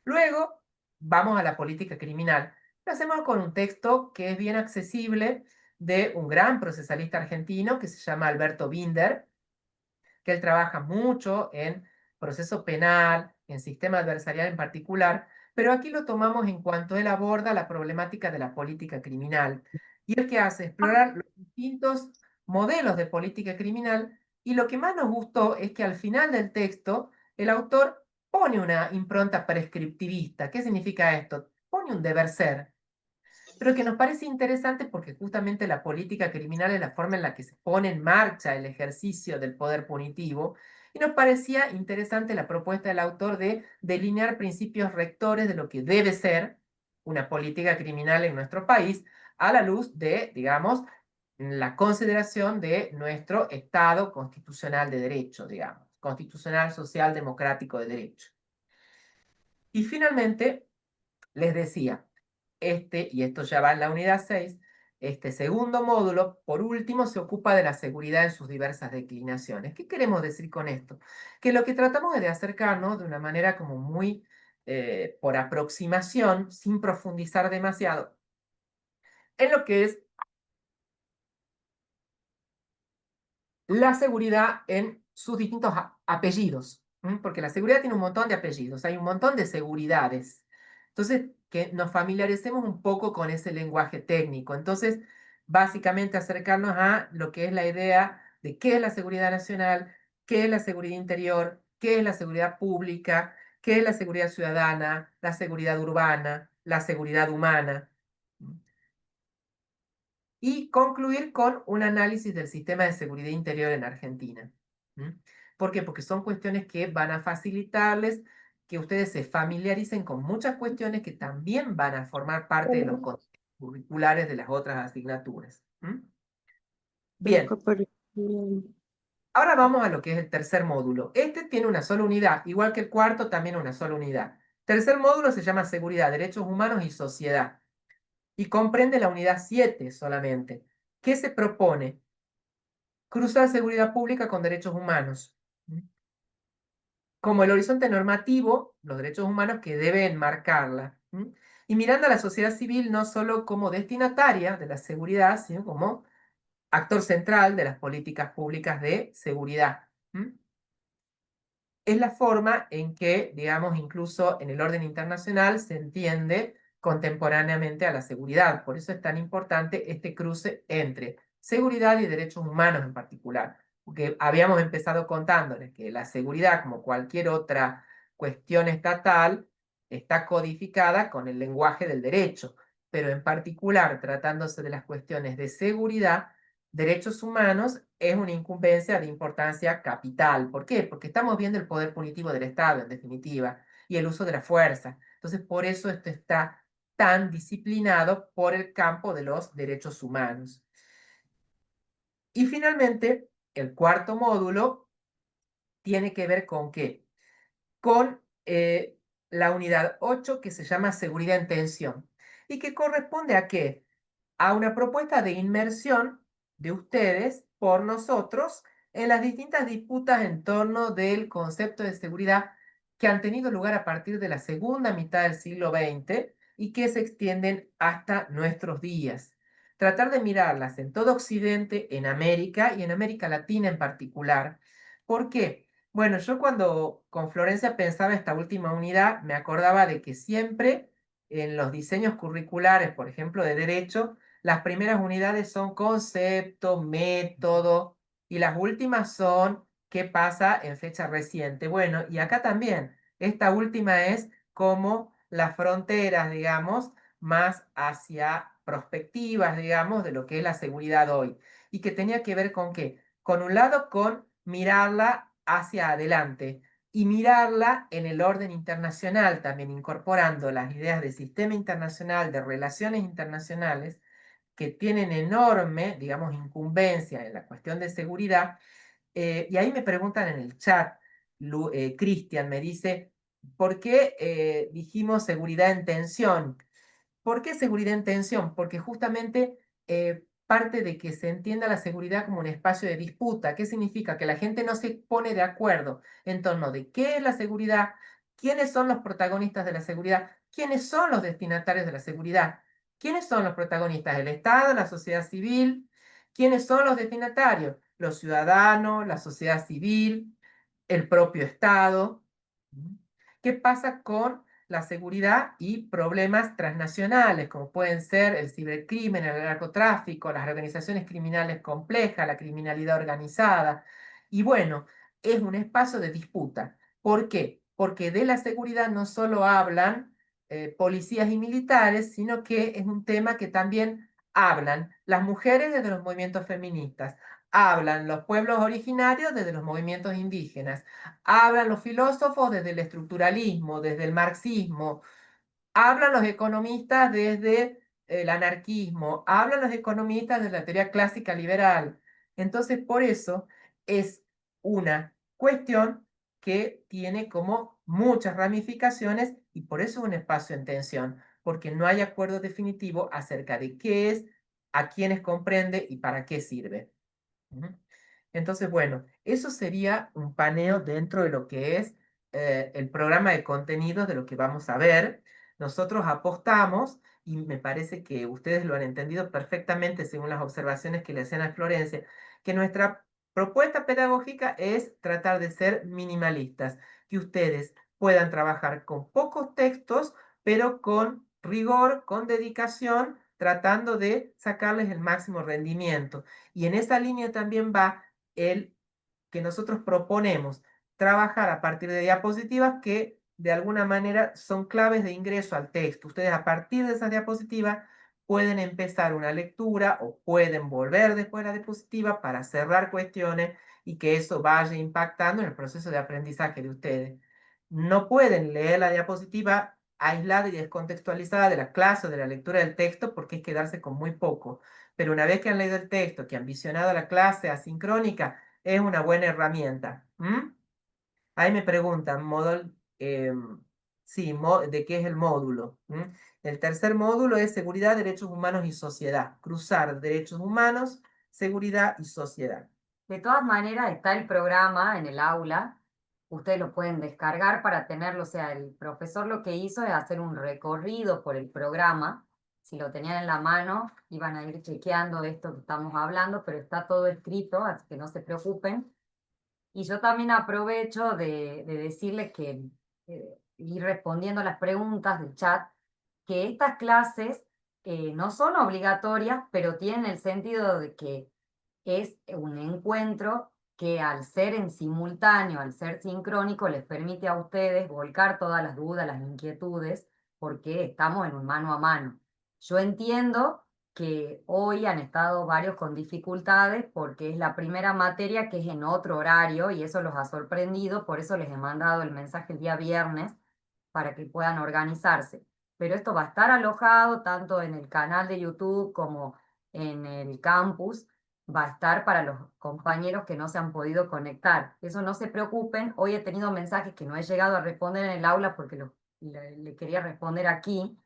Luego vamos a la política criminal. Lo hacemos con un texto que es bien accesible de un gran procesalista argentino que se llama Alberto Binder, que él trabaja mucho en proceso penal, en sistema adversarial en particular, pero aquí lo tomamos en cuanto él aborda la problemática de la política criminal. Y el que hace explorar los distintos modelos de política criminal, y lo que más nos gustó es que al final del texto el autor pone una impronta prescriptivista. ¿Qué significa esto? Pone un deber ser, pero que nos parece interesante porque justamente la política criminal es la forma en la que se pone en marcha el ejercicio del poder punitivo, y nos parecía interesante la propuesta del autor de delinear principios rectores de lo que debe ser una política criminal en nuestro país a la luz de, digamos, la consideración de nuestro Estado constitucional de derecho, digamos, constitucional, social, democrático de derecho. Y finalmente, les decía, y esto ya va en la unidad 6, este segundo módulo, por último, se ocupa de la seguridad en sus diversas declinaciones. ¿Qué queremos decir con esto? Que lo que tratamos es de acercarnos de una manera como muy por aproximación, sin profundizar demasiado, en lo que es la seguridad en sus distintos apellidos, porque la seguridad tiene un montón de apellidos, hay un montón de seguridades. Entonces, que nos familiaricemos un poco con ese lenguaje técnico. Entonces, básicamente acercarnos a lo que es la idea de qué es la seguridad nacional, qué es la seguridad interior, qué es la seguridad pública, qué es la seguridad ciudadana, la seguridad urbana, la seguridad humana. Y concluir con un análisis del sistema de seguridad interior en Argentina. ¿Por qué? Porque son cuestiones que van a facilitarles que ustedes se familiaricen con muchas cuestiones que también van a formar parte de los contenidos curriculares de las otras asignaturas. Bien, ahora vamos a lo que es el tercer módulo. Este tiene una sola unidad, igual que el cuarto, también una sola unidad. Tercer módulo se llama Seguridad, Derechos Humanos y Sociedad, y comprende la unidad 7 solamente. ¿Qué se propone? Cruzar seguridad pública con derechos humanos. Como el horizonte normativo, los derechos humanos que deben marcarla. Y mirando a la sociedad civil no solo como destinataria de la seguridad, sino como actor central de las políticas públicas de seguridad. Es la forma en que, digamos, incluso en el orden internacional se entiende contemporáneamente a la seguridad. Por eso es tan importante este cruce entre seguridad y derechos humanos en particular. Porque habíamos empezado contándoles que la seguridad, como cualquier otra cuestión estatal, está codificada con el lenguaje del derecho, pero en particular, tratándose de las cuestiones de seguridad, derechos humanos es una incumbencia de importancia capital. ¿Por qué? Porque estamos viendo el poder punitivo del Estado, en definitiva, y el uso de la fuerza. Entonces, por eso esto está tan disciplinado por el campo de los derechos humanos. Y finalmente, el cuarto módulo tiene que ver con qué? Con la unidad 8, que se llama seguridad en tensión, y que corresponde a qué? A una propuesta de inmersión de ustedes por nosotros en las distintas disputas en torno del concepto de seguridad que han tenido lugar a partir de la segunda mitad del siglo XX y que se extienden hasta nuestros días. Tratar de mirarlas en todo Occidente, en América y en América Latina en particular. ¿Por qué? Bueno, yo cuando con Florencia pensaba esta última unidad, me acordaba de que siempre en los diseños curriculares, por ejemplo, de derecho, las primeras unidades son concepto, método, y las últimas son qué pasa en fecha reciente. Bueno, y acá también, esta última es como las fronteras, digamos, más hacia prospectivas, digamos, de lo que es la seguridad hoy. Y que tenía que ver con qué? Con un lado, con mirarla hacia adelante y mirarla en el orden internacional, también incorporando las ideas de sistema internacional, de relaciones internacionales, que tienen enorme, digamos, incumbencia en la cuestión de seguridad. Y ahí me preguntan en el chat, Cristian me dice, ¿por qué dijimos seguridad en tensión? ¿Por qué seguridad en tensión? Porque justamente parte de que se entienda la seguridad como un espacio de disputa. ¿Qué significa? Que la gente no se pone de acuerdo en torno de qué es la seguridad, quiénes son los protagonistas de la seguridad, quiénes son los destinatarios de la seguridad, quiénes son los protagonistas, el Estado, la sociedad civil, quiénes son los destinatarios, los ciudadanos, la sociedad civil, el propio Estado. ¿Qué pasa con la seguridad y problemas transnacionales, como pueden ser el cibercrimen, el narcotráfico, las organizaciones criminales complejas, la criminalidad organizada? Y bueno, es un espacio de disputa. ¿Por qué? Porque de la seguridad no solo hablan policías y militares, sino que es un tema que también hablan las mujeres desde los movimientos feministas, hablan los pueblos originarios desde los movimientos indígenas, hablan los filósofos desde el estructuralismo, desde el marxismo, hablan los economistas desde el anarquismo, hablan los economistas desde la teoría clásica liberal. Entonces, por eso es una cuestión que tiene como muchas ramificaciones y por eso es un espacio en tensión, porque no hay acuerdo definitivo acerca de qué es, a quiénes comprende y para qué sirve. Entonces, bueno, eso sería un paneo dentro de lo que es el programa de contenidos de lo que vamos a ver. Nosotros apostamos, y me parece que ustedes lo han entendido perfectamente según las observaciones que le hacían a Florencia, que nuestra propuesta pedagógica es tratar de ser minimalistas, que ustedes puedan trabajar con pocos textos, pero con rigor, con dedicación, tratando de sacarles el máximo rendimiento. Y en esa línea también va el que nosotros proponemos trabajar a partir de diapositivas que de alguna manera son claves de ingreso al texto. Ustedes a partir de esas diapositivas pueden empezar una lectura o pueden volver después de la diapositiva para cerrar cuestiones y que eso vaya impactando en el proceso de aprendizaje de ustedes. No pueden leer la diapositiva aislada y descontextualizada de la clase o de la lectura del texto porque es quedarse con muy poco. Pero una vez que han leído el texto, que han visionado la clase asincrónica, es una buena herramienta. Ahí me preguntan, sí, ¿de qué es el módulo? El tercer módulo es seguridad, derechos humanos y sociedad. Cruzar derechos humanos, seguridad y sociedad.
De todas maneras, está el programa en el aula. Ustedes lo pueden descargar para tenerlo. O sea, el profesor lo que hizo es hacer un recorrido por el programa. Si lo tenían en la mano, iban a ir chequeando esto que estamos hablando, pero está todo escrito, así que no se preocupen. Y yo también aprovecho de decirles que, ir respondiendo a las preguntas del chat, que estas clases no son obligatorias, pero tienen el sentido de que es un encuentro que al ser en simultáneo, al ser sincrónico, les permite a ustedes volcar todas las dudas, las inquietudes, porque estamos en un mano a mano. Yo entiendo que hoy han estado varios con dificultades porque es la primera materia que es en otro horario y eso los ha sorprendido, por eso les he mandado el mensaje el día viernes para que puedan organizarse. Pero esto va a estar alojado tanto en el canal de YouTube como en el campus, va a estar para los compañeros que no se han podido conectar. Eso no se preocupen, hoy he tenido mensajes que no he llegado a responder en el aula porque le quería responder aquí.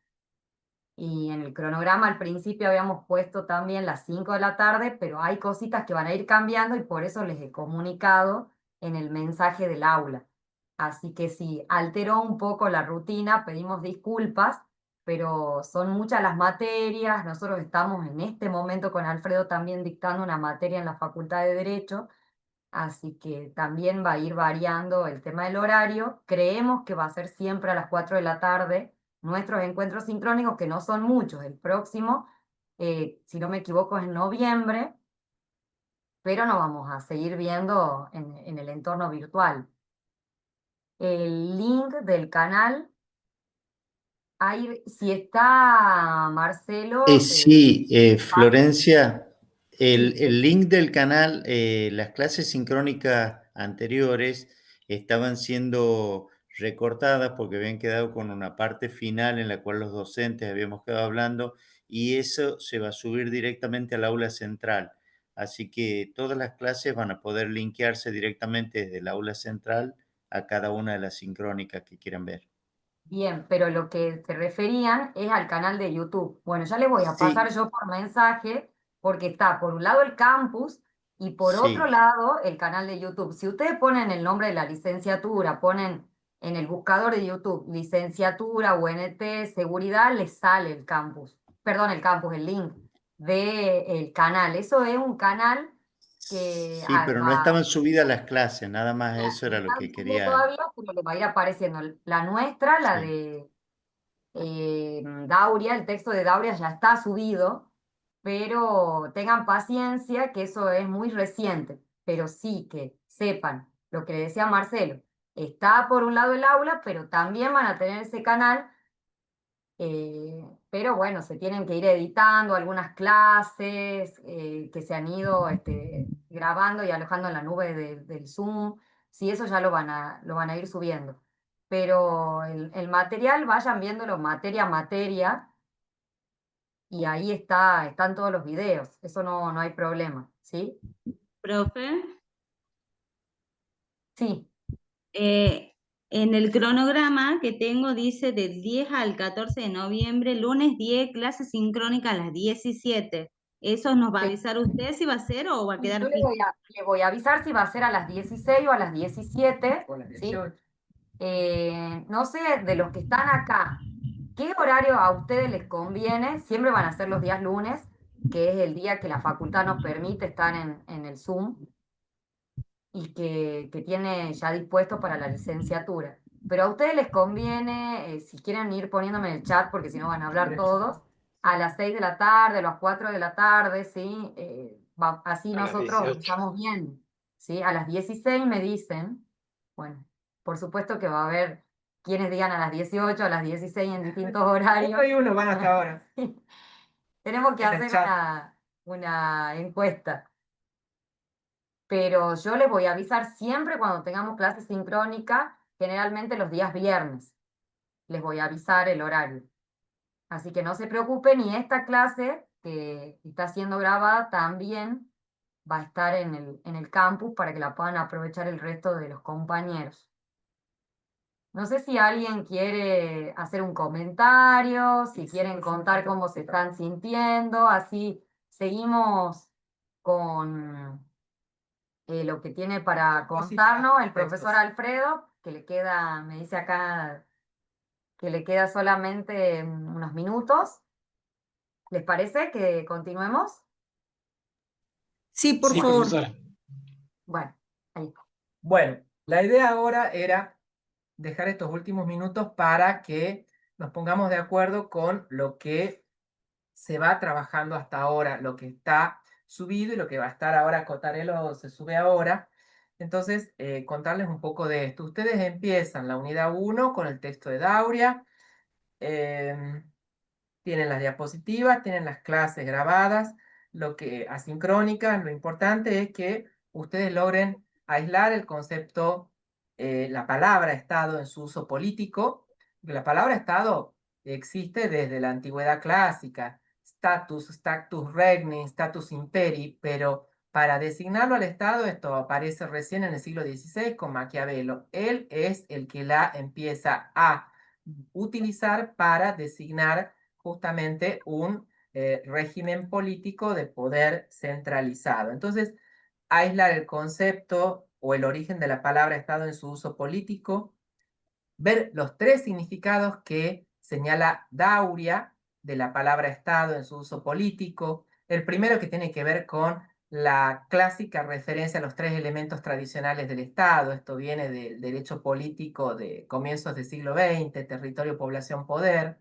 Y en el cronograma al principio habíamos puesto también las 5 de la tarde, pero hay cositas que van a ir cambiando y por eso les he comunicado en el mensaje del aula. Así que si alteró un poco la rutina, pedimos disculpas, pero son muchas las materias. Nosotros estamos en este momento con Alfredo también dictando una materia en la Facultad de Derecho, así que también va a ir variando el tema del horario. Creemos que va a ser siempre a las 4 de la tarde nuestros encuentros sincrónicos, que no son muchos. El próximo, si no me equivoco, es en noviembre, pero nos vamos a seguir viendo en el entorno virtual. El link del canal, ahí, si está Marcelo.
Sí,
Pablo,
Florencia,
sí.
el link del canal, las clases sincrónicas anteriores estaban siendo recortadas porque habían quedado con una parte final en la cual los docentes habíamos quedado hablando y eso se va a subir directamente al aula central. Así que todas las clases van a poder linkearse directamente desde el aula central a cada una de las sincrónicas que quieran ver.
Bien, pero lo que se referían es al canal de YouTube. Bueno, ya les voy a pasar
Sí,
yo por mensaje, porque está por un lado el campus y por otro
sí,
lado el canal de YouTube. Si ustedes ponen el nombre de la licenciatura, ponen en el buscador de YouTube licenciatura, UNT, seguridad, les sale el campus. Perdón, el campus, el link del canal. Eso es un canal que
sí, pero no
va.
estaban subidas las clases, nada más
No,
eso
no
era lo
está
que
visible
quería.
todavía, pero le va a ir apareciendo. La nuestra, la
Sí.
de Dauria, el texto de Dauria ya está subido, pero tengan paciencia que eso es muy reciente, pero sí que sepan lo que le decía Marcelo. Está por un lado el aula, pero también van a tener ese canal, pero bueno, se tienen que ir editando algunas clases que se han ido grabando y alojando en la nube del Zoom. Sí, eso ya lo van a ir subiendo. Pero el material, vayan viéndolo materia a materia y ahí están todos los videos. Eso no hay problema, ¿sí?
Profe,
Sí,
en el cronograma que tengo dice del 10 al 14 de noviembre, lunes 10, clase sincrónica a las 17. ¿Eso nos va a
sí.
avisar usted si va a ser o va a
Y yo
quedar
le
fijo?
voy a avisar si va a ser a las 16 o a las 17,
O las
¿sí?
18.
No sé, de los que están acá, ¿qué horario a ustedes les conviene? Siempre van a ser los días lunes, que es el día que la facultad nos permite estar en el Zoom y que tiene ya dispuesto para la licenciatura. Pero a ustedes les conviene, si quieren ir poniéndome en el chat, porque si no van a hablar todos, a las 6 de la tarde, a las 4 de la tarde, ¿sí? Así
A las
nosotros
18.
estamos bien, ¿sí? A las 16 me dicen, bueno, por supuesto que va a haber quienes digan a las 18, a las 16 en distintos horarios.
Uno y uno van hasta ahora.
Sí. Tenemos que
En el
hacer
chat.
una encuesta. Pero yo les voy a avisar siempre cuando tengamos clase sincrónica, generalmente los días viernes. Les voy a avisar el horario. Así que no se preocupen, y esta clase que está siendo grabada también va a estar en el campus para que la puedan aprovechar el resto de los compañeros. No sé si alguien quiere hacer un comentario, si quieren contar cómo se están sintiendo, así seguimos con lo que tiene para contarnos el profesor Alfredo, que le queda, me dice acá, que le queda solamente unos minutos. ¿Les parece que continuemos?
Sí, por
Sí,
favor.
profesora.
Bueno, ahí está.
Bueno, la idea ahora era dejar estos últimos minutos para que nos pongamos de acuerdo con lo que se va trabajando hasta ahora, lo que está subido y lo que va a estar ahora. Cotarelo se sube ahora. Entonces, contarles un poco de esto. Ustedes empiezan la unidad 1 con el texto de Dauria. em, Tienen las diapositivas, tienen las clases grabadas, lo que asincrónicas. Lo importante es que ustedes logren aislar el concepto, la palabra Estado en su uso político. La palabra Estado existe desde la antigüedad clásica, status regni, status imperi, pero para designarlo al Estado, esto aparece recién en el siglo XVI con Maquiavelo. Él es el que la empieza a utilizar para designar justamente un régimen político de poder centralizado. Entonces, aislar el concepto o el origen de la palabra Estado en su uso político, ver los tres significados que señala Dauria de la palabra Estado en su uso político. El primero, que tiene que ver con la clásica referencia a los tres elementos tradicionales del Estado. Esto viene del derecho político de comienzos del siglo XX, territorio, población, poder.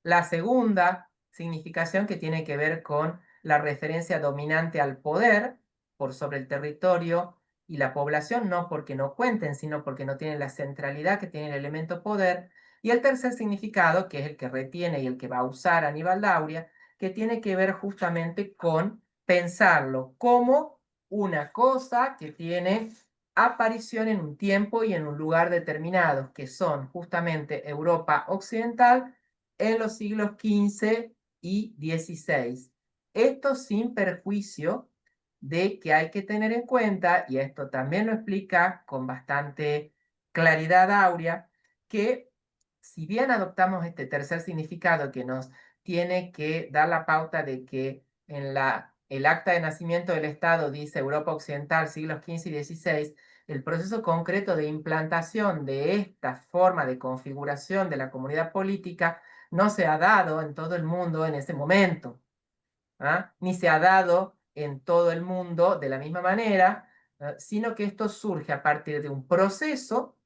La segunda significación, que tiene que ver con la referencia dominante al poder por sobre el territorio y la población, no porque no cuenten, sino porque no tienen la centralidad que tiene el elemento poder. Y el tercer significado, que es el que retiene y el que va a usar Aníbal Dauria, que tiene que ver justamente con pensarlo como una cosa que tiene aparición en un tiempo y en un lugar determinados, que son justamente Europa occidental en los siglos XV y 16. Esto sin perjuicio de que hay que tener en cuenta, y esto también lo explica con bastante claridad Aurea, que si bien adoptamos este tercer significado que nos tiene que dar la pauta de que en el acta de nacimiento del Estado dice Europa Occidental, siglos XV y XVI, el proceso concreto de implantación de esta forma de configuración de la comunidad política no se ha dado en todo el mundo en ese momento, ¿ah? Ni se ha dado en todo el mundo de la misma manera, sino que esto surge a partir de un proceso.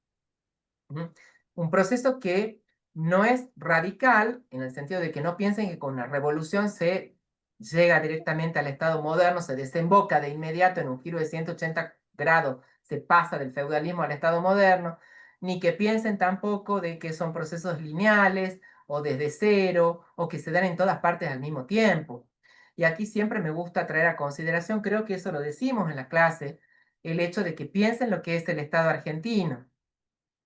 Ujú. Un proceso que no es radical, en el sentido de que no piensen que con la revolución se llega directamente al Estado moderno, se desemboca de inmediato en un giro de 180 grados, se pasa del feudalismo al Estado moderno, ni que piensen tampoco de que son procesos lineales o desde cero, o que se dan en todas partes al mismo tiempo. Y aquí siempre me gusta traer a consideración, creo que eso lo decimos en la clase, el hecho de que piensen lo que es el Estado argentino.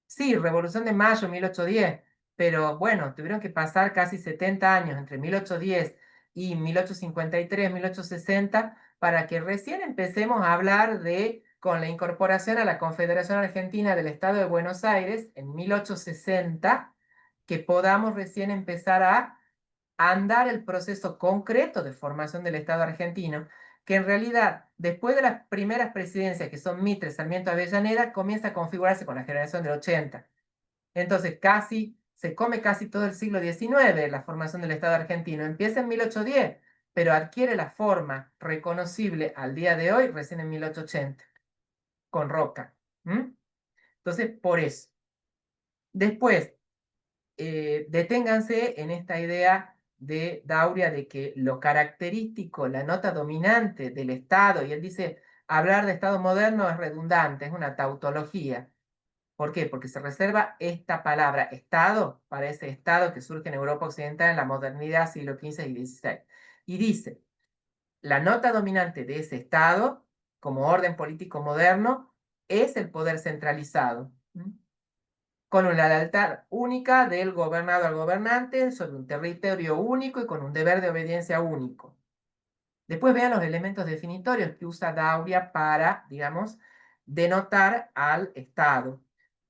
Sí, Revolución de Mayo, 1810, pero bueno, tuvieron que pasar casi 70 años entre 1810 y 1853, 1860, para que recién empecemos a hablar de, con la incorporación a la Confederación Argentina del Estado de Buenos Aires en 1860, que podamos recién empezar a andar el proceso concreto de formación del Estado argentino, que en realidad, después de las primeras presidencias, que son Mitre, Sarmiento, Avellaneda, comienza a configurarse con la generación del 80. Entonces, se come casi todo el siglo XIX la formación del Estado argentino. Empieza en 1810, pero adquiere la forma reconocible al día de hoy recién en 1880, con Roca. Entonces, por eso. Después, deténganse en esta idea de Dauria de que lo característico, la nota dominante del Estado, y él dice, hablar de Estado moderno es redundante, es una tautología. ¿Por qué? Porque se reserva esta palabra Estado para ese Estado que surge en Europa Occidental en la modernidad siglo XV y XVI. Y dice, la nota dominante de ese Estado, como orden político moderno, es el poder centralizado. Con una lealtad única del gobernado al gobernante sobre un territorio único y con un deber de obediencia único. Después vean los elementos definitorios que usa Dauria para, digamos, denotar al Estado,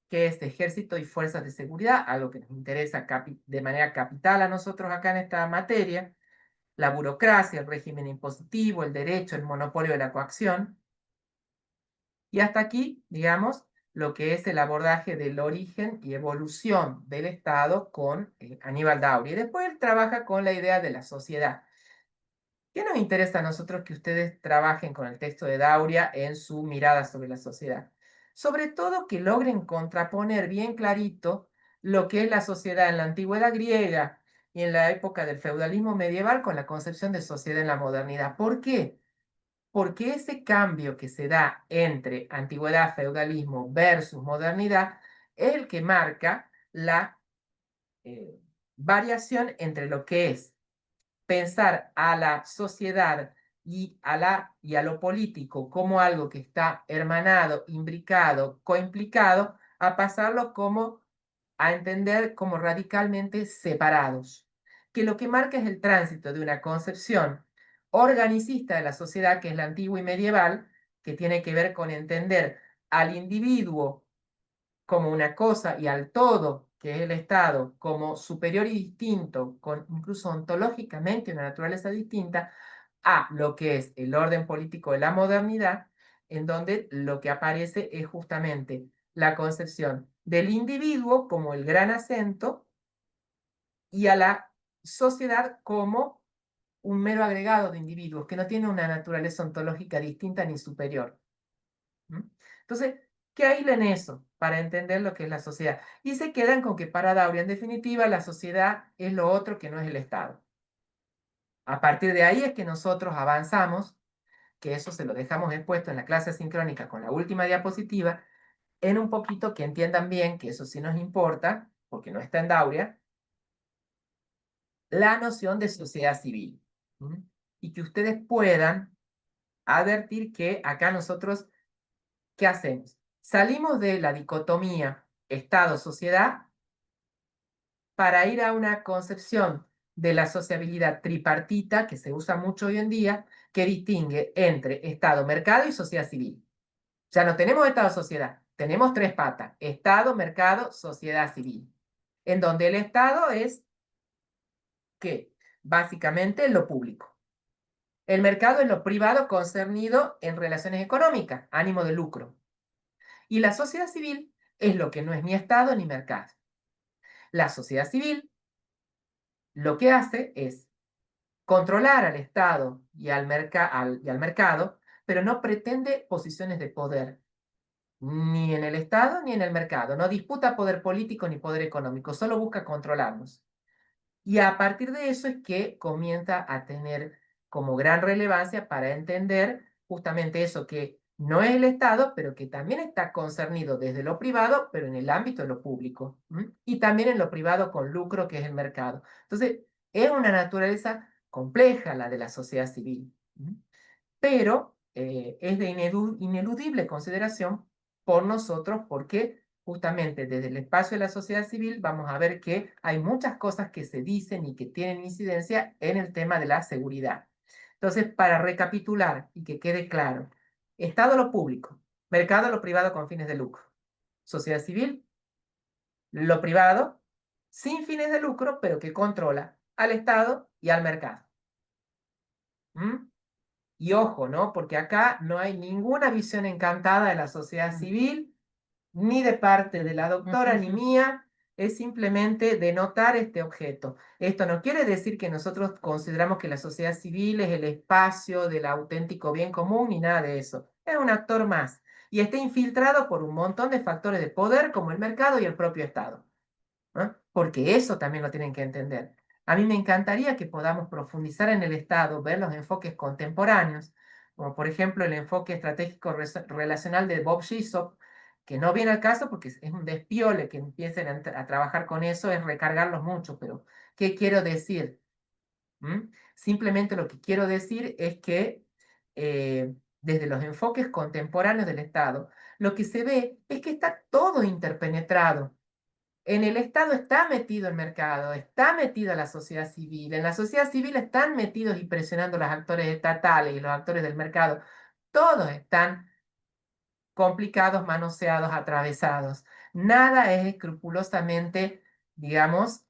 que es ejército y fuerzas de seguridad, algo que nos interesa de manera capital a nosotros acá en esta materia, la burocracia, el régimen impositivo, el derecho, el monopolio de la coacción. Y hasta aquí, digamos, lo que es el abordaje del origen y evolución del Estado con Aníbal Dauria. Y después él trabaja con la idea de la sociedad. ¿Qué nos interesa a nosotros que ustedes trabajen con el texto de Dauria en su mirada sobre la sociedad? Sobre todo que logren contraponer bien clarito lo que es la sociedad en la antigüedad griega y en la época del feudalismo medieval con la concepción de sociedad en la modernidad. ¿Por qué? Porque ese cambio que se da entre antigüedad, feudalismo versus modernidad es el que marca la variación entre lo que es pensar a la sociedad y a lo político como algo que está hermanado, imbricado, coimplicado, a pasarlo como a entender como radicalmente separados, que lo que marca es el tránsito de una concepción organicista de la sociedad, que es la antigua y medieval, que tiene que ver con entender al individuo como una cosa y al todo, que es el Estado, como superior y distinto, con incluso ontológicamente una naturaleza distinta, a lo que es el orden político de la modernidad, en donde lo que aparece es justamente la concepción del individuo como el gran acento y a la sociedad como un mero agregado de individuos que no tiene una naturaleza ontológica distinta ni superior. Entonces, ¿qué aíslen eso para entender lo que es la sociedad? Y se quedan con que para Dauria, en definitiva, la sociedad es lo otro que no es el Estado. A partir de ahí es que nosotros avanzamos, que eso se lo dejamos expuesto en la clase sincrónica con la última diapositiva, en un poquito que entiendan bien, que eso sí nos importa, porque no está en Dauria, la noción de sociedad civil. Y que ustedes puedan advertir que acá nosotros, ¿qué hacemos? Salimos de la dicotomía Estado-sociedad para ir a una concepción de la sociabilidad tripartita que se usa mucho hoy en día, que distingue entre Estado, mercado y sociedad civil. Ya no tenemos Estado-sociedad, tenemos tres patas: Estado, mercado, sociedad civil. En donde el Estado es, ¿qué? Básicamente lo público. El mercado es lo privado concernido en relaciones económicas, ánimo de lucro. Y la sociedad civil es lo que no es ni Estado ni mercado. La sociedad civil lo que hace es controlar al Estado y al mercado, pero no pretende posiciones de poder, ni en el Estado ni en el mercado. No disputa poder político ni poder económico, solo busca controlarnos. Y a partir de eso es que comienza a tener como gran relevancia para entender justamente eso, que no es el Estado, pero que también está concernido desde lo privado, pero en el ámbito de lo público. Y también en lo privado con lucro, que es el mercado. Entonces, es una naturaleza compleja la de la sociedad civil, pero es de ineludible consideración por nosotros, porque justamente desde el espacio de la sociedad civil vamos a ver que hay muchas cosas que se dicen y que tienen incidencia en el tema de la seguridad. Entonces, para recapitular y que quede claro: Estado, lo público; mercado, lo privado con fines de lucro; sociedad civil, lo privado sin fines de lucro, pero que controla al Estado y al mercado. Y ojo, ¿no? Porque acá no hay ninguna visión encantada de la sociedad civil, ni de parte de la doctora, ni mía. Es simplemente denotar este objeto. Esto no quiere decir que nosotros consideramos que la sociedad civil es el espacio del auténtico bien común, ni nada de eso. Es un actor más. Y está infiltrado por un montón de factores de poder, como el mercado y el propio Estado, ¿no? Porque eso también lo tienen que entender. A mí me encantaría que podamos profundizar en el Estado, ver los enfoques contemporáneos, como por ejemplo el enfoque estratégico relacional de Bob Jessop, que no viene al caso porque es un despiole que empiecen a trabajar con eso, es recargarlos mucho, pero ¿qué quiero decir? Simplemente lo que quiero decir es que desde los enfoques contemporáneos del Estado, lo que se ve es que está todo interpenetrado. En el Estado está metido el mercado, está metida la sociedad civil. En la sociedad civil están metidos y presionando los actores estatales y los actores del mercado. Todos están complicados, manoseados, atravesados. Nada es escrupulosamente, digamos,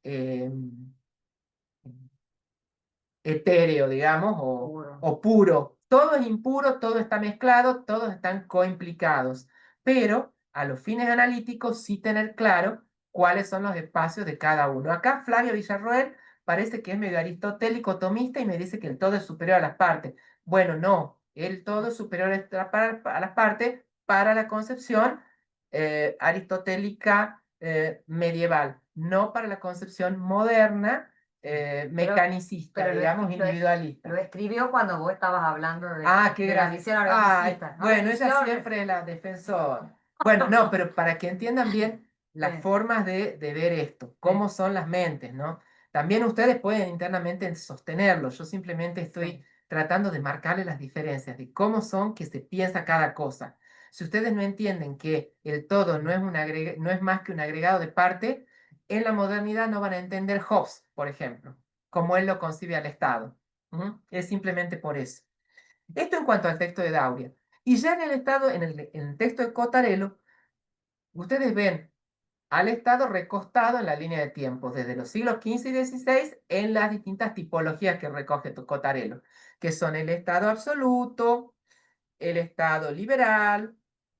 etéreo, digamos, o puro. Todo es impuro, todo está mezclado, todos están coimplicados. Pero a los fines analíticos sí tener claro cuáles son los espacios de cada uno. Acá Flavio Villarroel parece que es medio aristotélico tomista y me dice que el todo es superior a las partes. Bueno, no, el todo es superior a las partes para la concepción aristotélica medieval, no para la concepción moderna mecanicista,
pero
digamos, individualista.
Lo escribió cuando vos estabas hablando de
la
la visión organicista.
Bueno, ella siempre es la defensora. Bueno, no, pero para que entiendan bien las formas de ver esto, cómo son las mentes, ¿no? También ustedes pueden internamente sostenerlo. Yo simplemente estoy tratando de marcarle las diferencias de cómo son que se piensa cada cosa. Si ustedes no entienden que el todo no es más que un agregado de parte, en la modernidad no van a entender Hobbes, por ejemplo, como él lo concibe al Estado. Es simplemente por eso. Esto en cuanto al texto de Dauria. Y ya en el Estado, en el texto de Cottarello, ustedes ven al Estado recostado en la línea de tiempo, desde los siglos XV y XVI, en las distintas tipologías que recoge Cottarello, que son el Estado absoluto, el Estado liberal,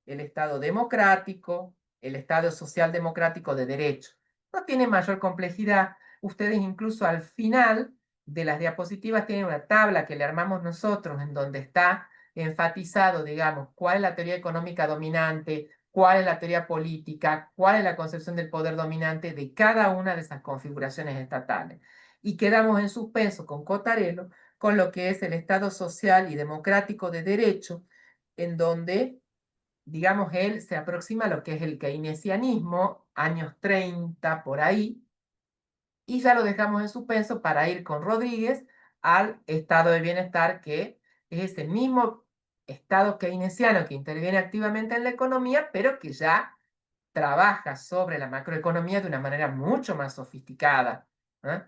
el Estado democrático, el Estado social democrático de derecho. No tiene mayor complejidad. Ustedes incluso al final de las diapositivas tienen una tabla que le armamos nosotros en donde está enfatizado, digamos, cuál es la teoría económica dominante, cuál es la teoría política, cuál es la concepción del poder dominante de cada una de esas configuraciones estatales. Y quedamos en suspenso con Cottarello con lo que es el Estado social y democrático de derecho, en donde, digamos, él se aproxima a lo que es el keynesianismo, años 30 por ahí, y ya lo dejamos en suspenso para ir con Rodríguez al estado de bienestar, que es ese mismo estado keynesiano que interviene activamente en la economía, pero que ya trabaja sobre la macroeconomía de una manera mucho más sofisticada, ¿eh?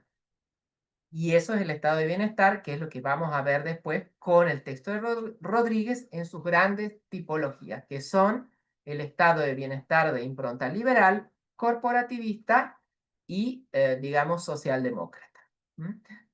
Y eso es el estado de bienestar, que es lo que vamos a ver después con el texto de Rodríguez en sus grandes tipologías, que son el estado de bienestar de impronta liberal, corporativista y, digamos, socialdemócrata.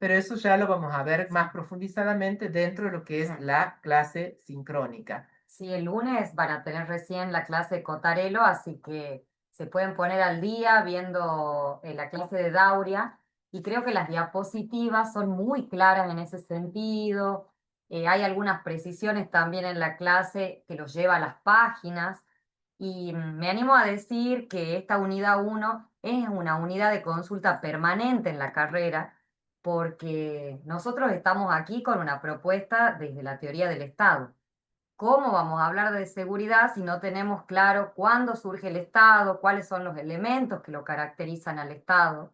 Pero eso ya lo vamos a ver más profundizadamente dentro de lo que es la clase sincrónica.
Sí, el lunes van a tener recién la clase de Cotarelo, así que se pueden poner al día viendo la clase de Dauria, y creo que las diapositivas son muy claras en ese sentido. Hay algunas precisiones también en la clase que los lleva a las páginas, y me animo a decir que esta unidad 1 es una unidad de consulta permanente en la carrera, porque nosotros estamos aquí con una propuesta desde la teoría del Estado. ¿Cómo vamos a hablar de seguridad si no tenemos claro cuándo surge el Estado, cuáles son los elementos que lo caracterizan al Estado?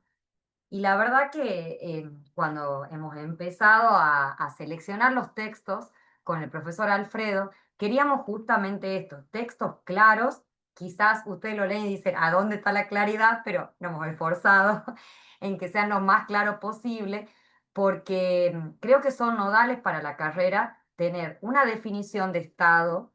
Y la verdad que cuando hemos empezado a seleccionar los textos con el profesor Alfredo, queríamos justamente estos textos claros. Quizás usted lo lee y dice, ¿a dónde está la claridad? Pero nos hemos esforzado en que sean lo más claro posible, porque creo que son nodales para la carrera tener una definición de Estado,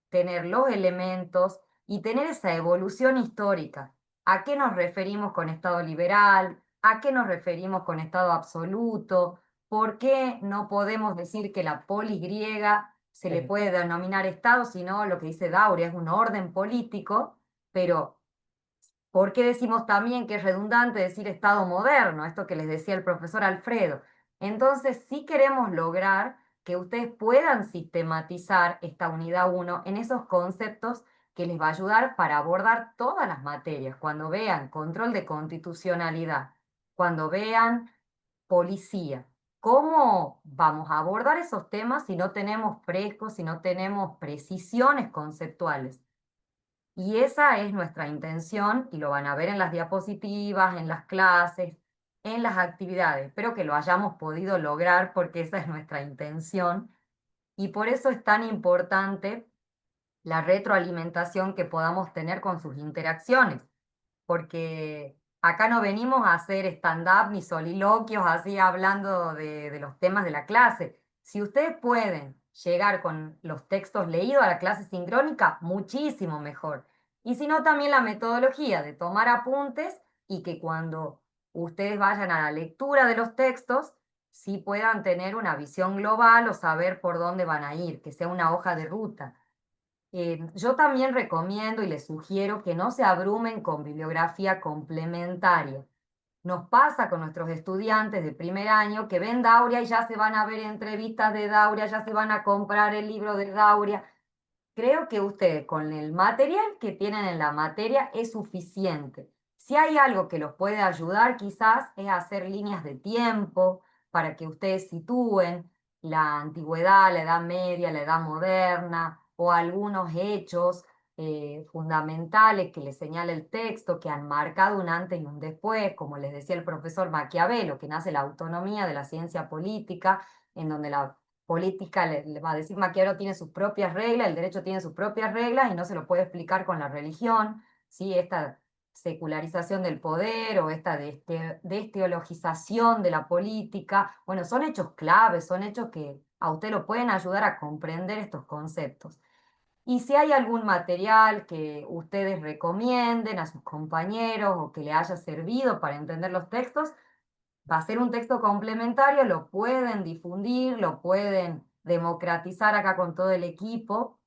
tener los elementos y tener esa evolución histórica. ¿A qué nos referimos con Estado liberal? ¿A qué nos referimos con Estado absoluto? ¿Por qué no podemos decir que la polis griega se le puede denominar Estado, sino lo que dice Dauria es un orden político? Pero ¿por qué decimos también que es redundante decir Estado moderno? Esto que les decía el profesor Alfredo. Entonces, sí queremos lograr que ustedes puedan sistematizar esta unidad 1 en esos conceptos que les va a ayudar para abordar todas las materias. Cuando vean control de constitucionalidad, cuando vean policía, ¿cómo vamos a abordar esos temas si no tenemos frescos, si no tenemos precisiones conceptuales? Y esa es nuestra intención, y lo van a ver en las diapositivas, en las clases, en las actividades. Espero que lo hayamos podido lograr porque esa es nuestra intención. Y por eso es tan importante la retroalimentación que podamos tener con sus interacciones, porque acá no venimos a hacer stand-up ni soliloquios así hablando de los temas de la clase. Si ustedes pueden llegar con los textos leídos a la clase sincrónica, muchísimo mejor. Y si no, también la metodología de tomar apuntes y que cuando ustedes vayan a la lectura de los textos, sí puedan tener una visión global o saber por dónde van a ir, que sea una hoja de ruta. Yo también recomiendo y les sugiero que no se abrumen con bibliografía complementaria. Nos pasa con nuestros estudiantes de primer año que ven Dauria y ya se van a ver entrevistas de Dauria, ya se van a comprar el libro de Dauria. Creo que ustedes con el material que tienen en la materia es suficiente. Si hay algo que los puede ayudar, quizás es hacer líneas de tiempo para que ustedes sitúen la antigüedad, la Edad Media, la Edad Moderna o algunos hechos fundamentales que les señala el texto, que han marcado un antes y un después, como les decía el profesor Maquiavelo, que nace la autonomía de la ciencia política, en donde la política le va a decir Maquiavelo tiene sus propias reglas, el derecho tiene sus propias reglas y no se lo puede explicar con la religión, ¿sí? Esta secularización del poder o esta desteologización de la política, bueno, son hechos claves, son hechos que a usted lo pueden ayudar a comprender estos conceptos. Y si hay algún material que ustedes recomienden a sus compañeros o que le haya servido para entender los textos, va a ser un texto complementario, lo pueden difundir, lo pueden democratizar acá con todo el equipo,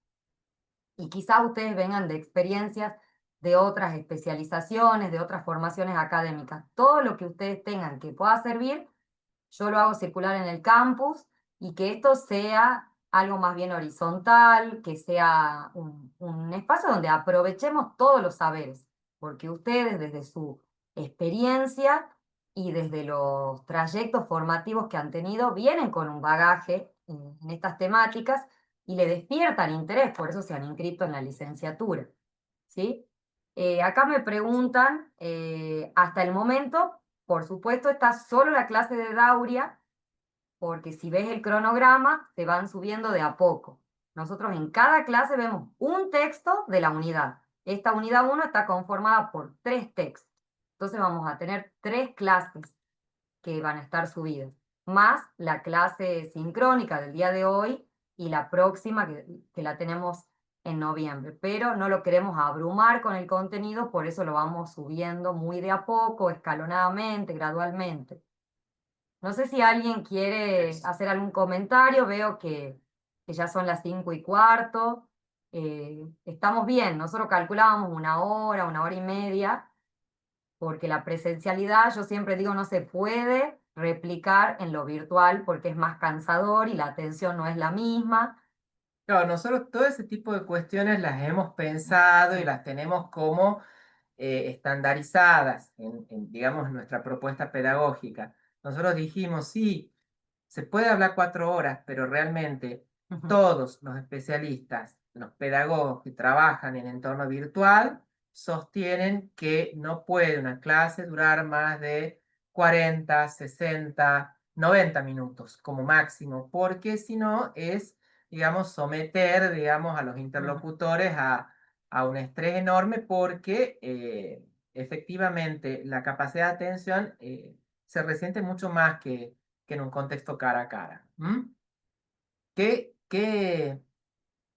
y quizá ustedes vengan de experiencias de otras especializaciones, de otras formaciones académicas. Todo lo que ustedes tengan que pueda servir, yo lo hago circular en el campus, y que esto sea algo más bien horizontal, que sea un espacio donde aprovechemos todos los saberes, porque ustedes desde su experiencia y desde los trayectos formativos que han tenido, vienen con un bagaje en estas temáticas y le despiertan interés, por eso se han inscrito en la licenciatura, ¿sí? Acá me preguntan, hasta el momento, por supuesto, está solo la clase de Dauria, porque si ves el cronograma, te van subiendo de a poco. Nosotros en cada clase vemos un texto de la unidad. Esta unidad 1 está conformada por 3 textos. Entonces vamos a tener 3 clases. que van a estar subidas, más la clase sincrónica del día de hoy y la próxima que la tenemos en noviembre, pero no lo queremos abrumar con el contenido, por eso lo vamos subiendo muy de a poco, escalonadamente, gradualmente. No sé si alguien quiere hacer algún comentario, veo que ya son las 5:15. Estamos bien, nosotros calculábamos 1 hora, 1 hora y media, porque la presencialidad, yo siempre digo, no se puede replicar en lo virtual porque es más cansador y la atención no es la misma.
Claro, nosotros todo ese tipo de cuestiones las hemos pensado y las tenemos como estandarizadas digamos, nuestra propuesta pedagógica. Nosotros dijimos, sí, se puede hablar 4 horas, pero realmente todos los especialistas, los pedagogos que trabajan en entorno virtual, sostienen que no puede una clase durar más de 40, 60, 90 minutos como máximo, porque si no es, digamos, someter, digamos, a los interlocutores a un estrés enorme porque efectivamente la capacidad de atención se resiente mucho más que en un contexto cara a cara. ¿Mm? ¿Qué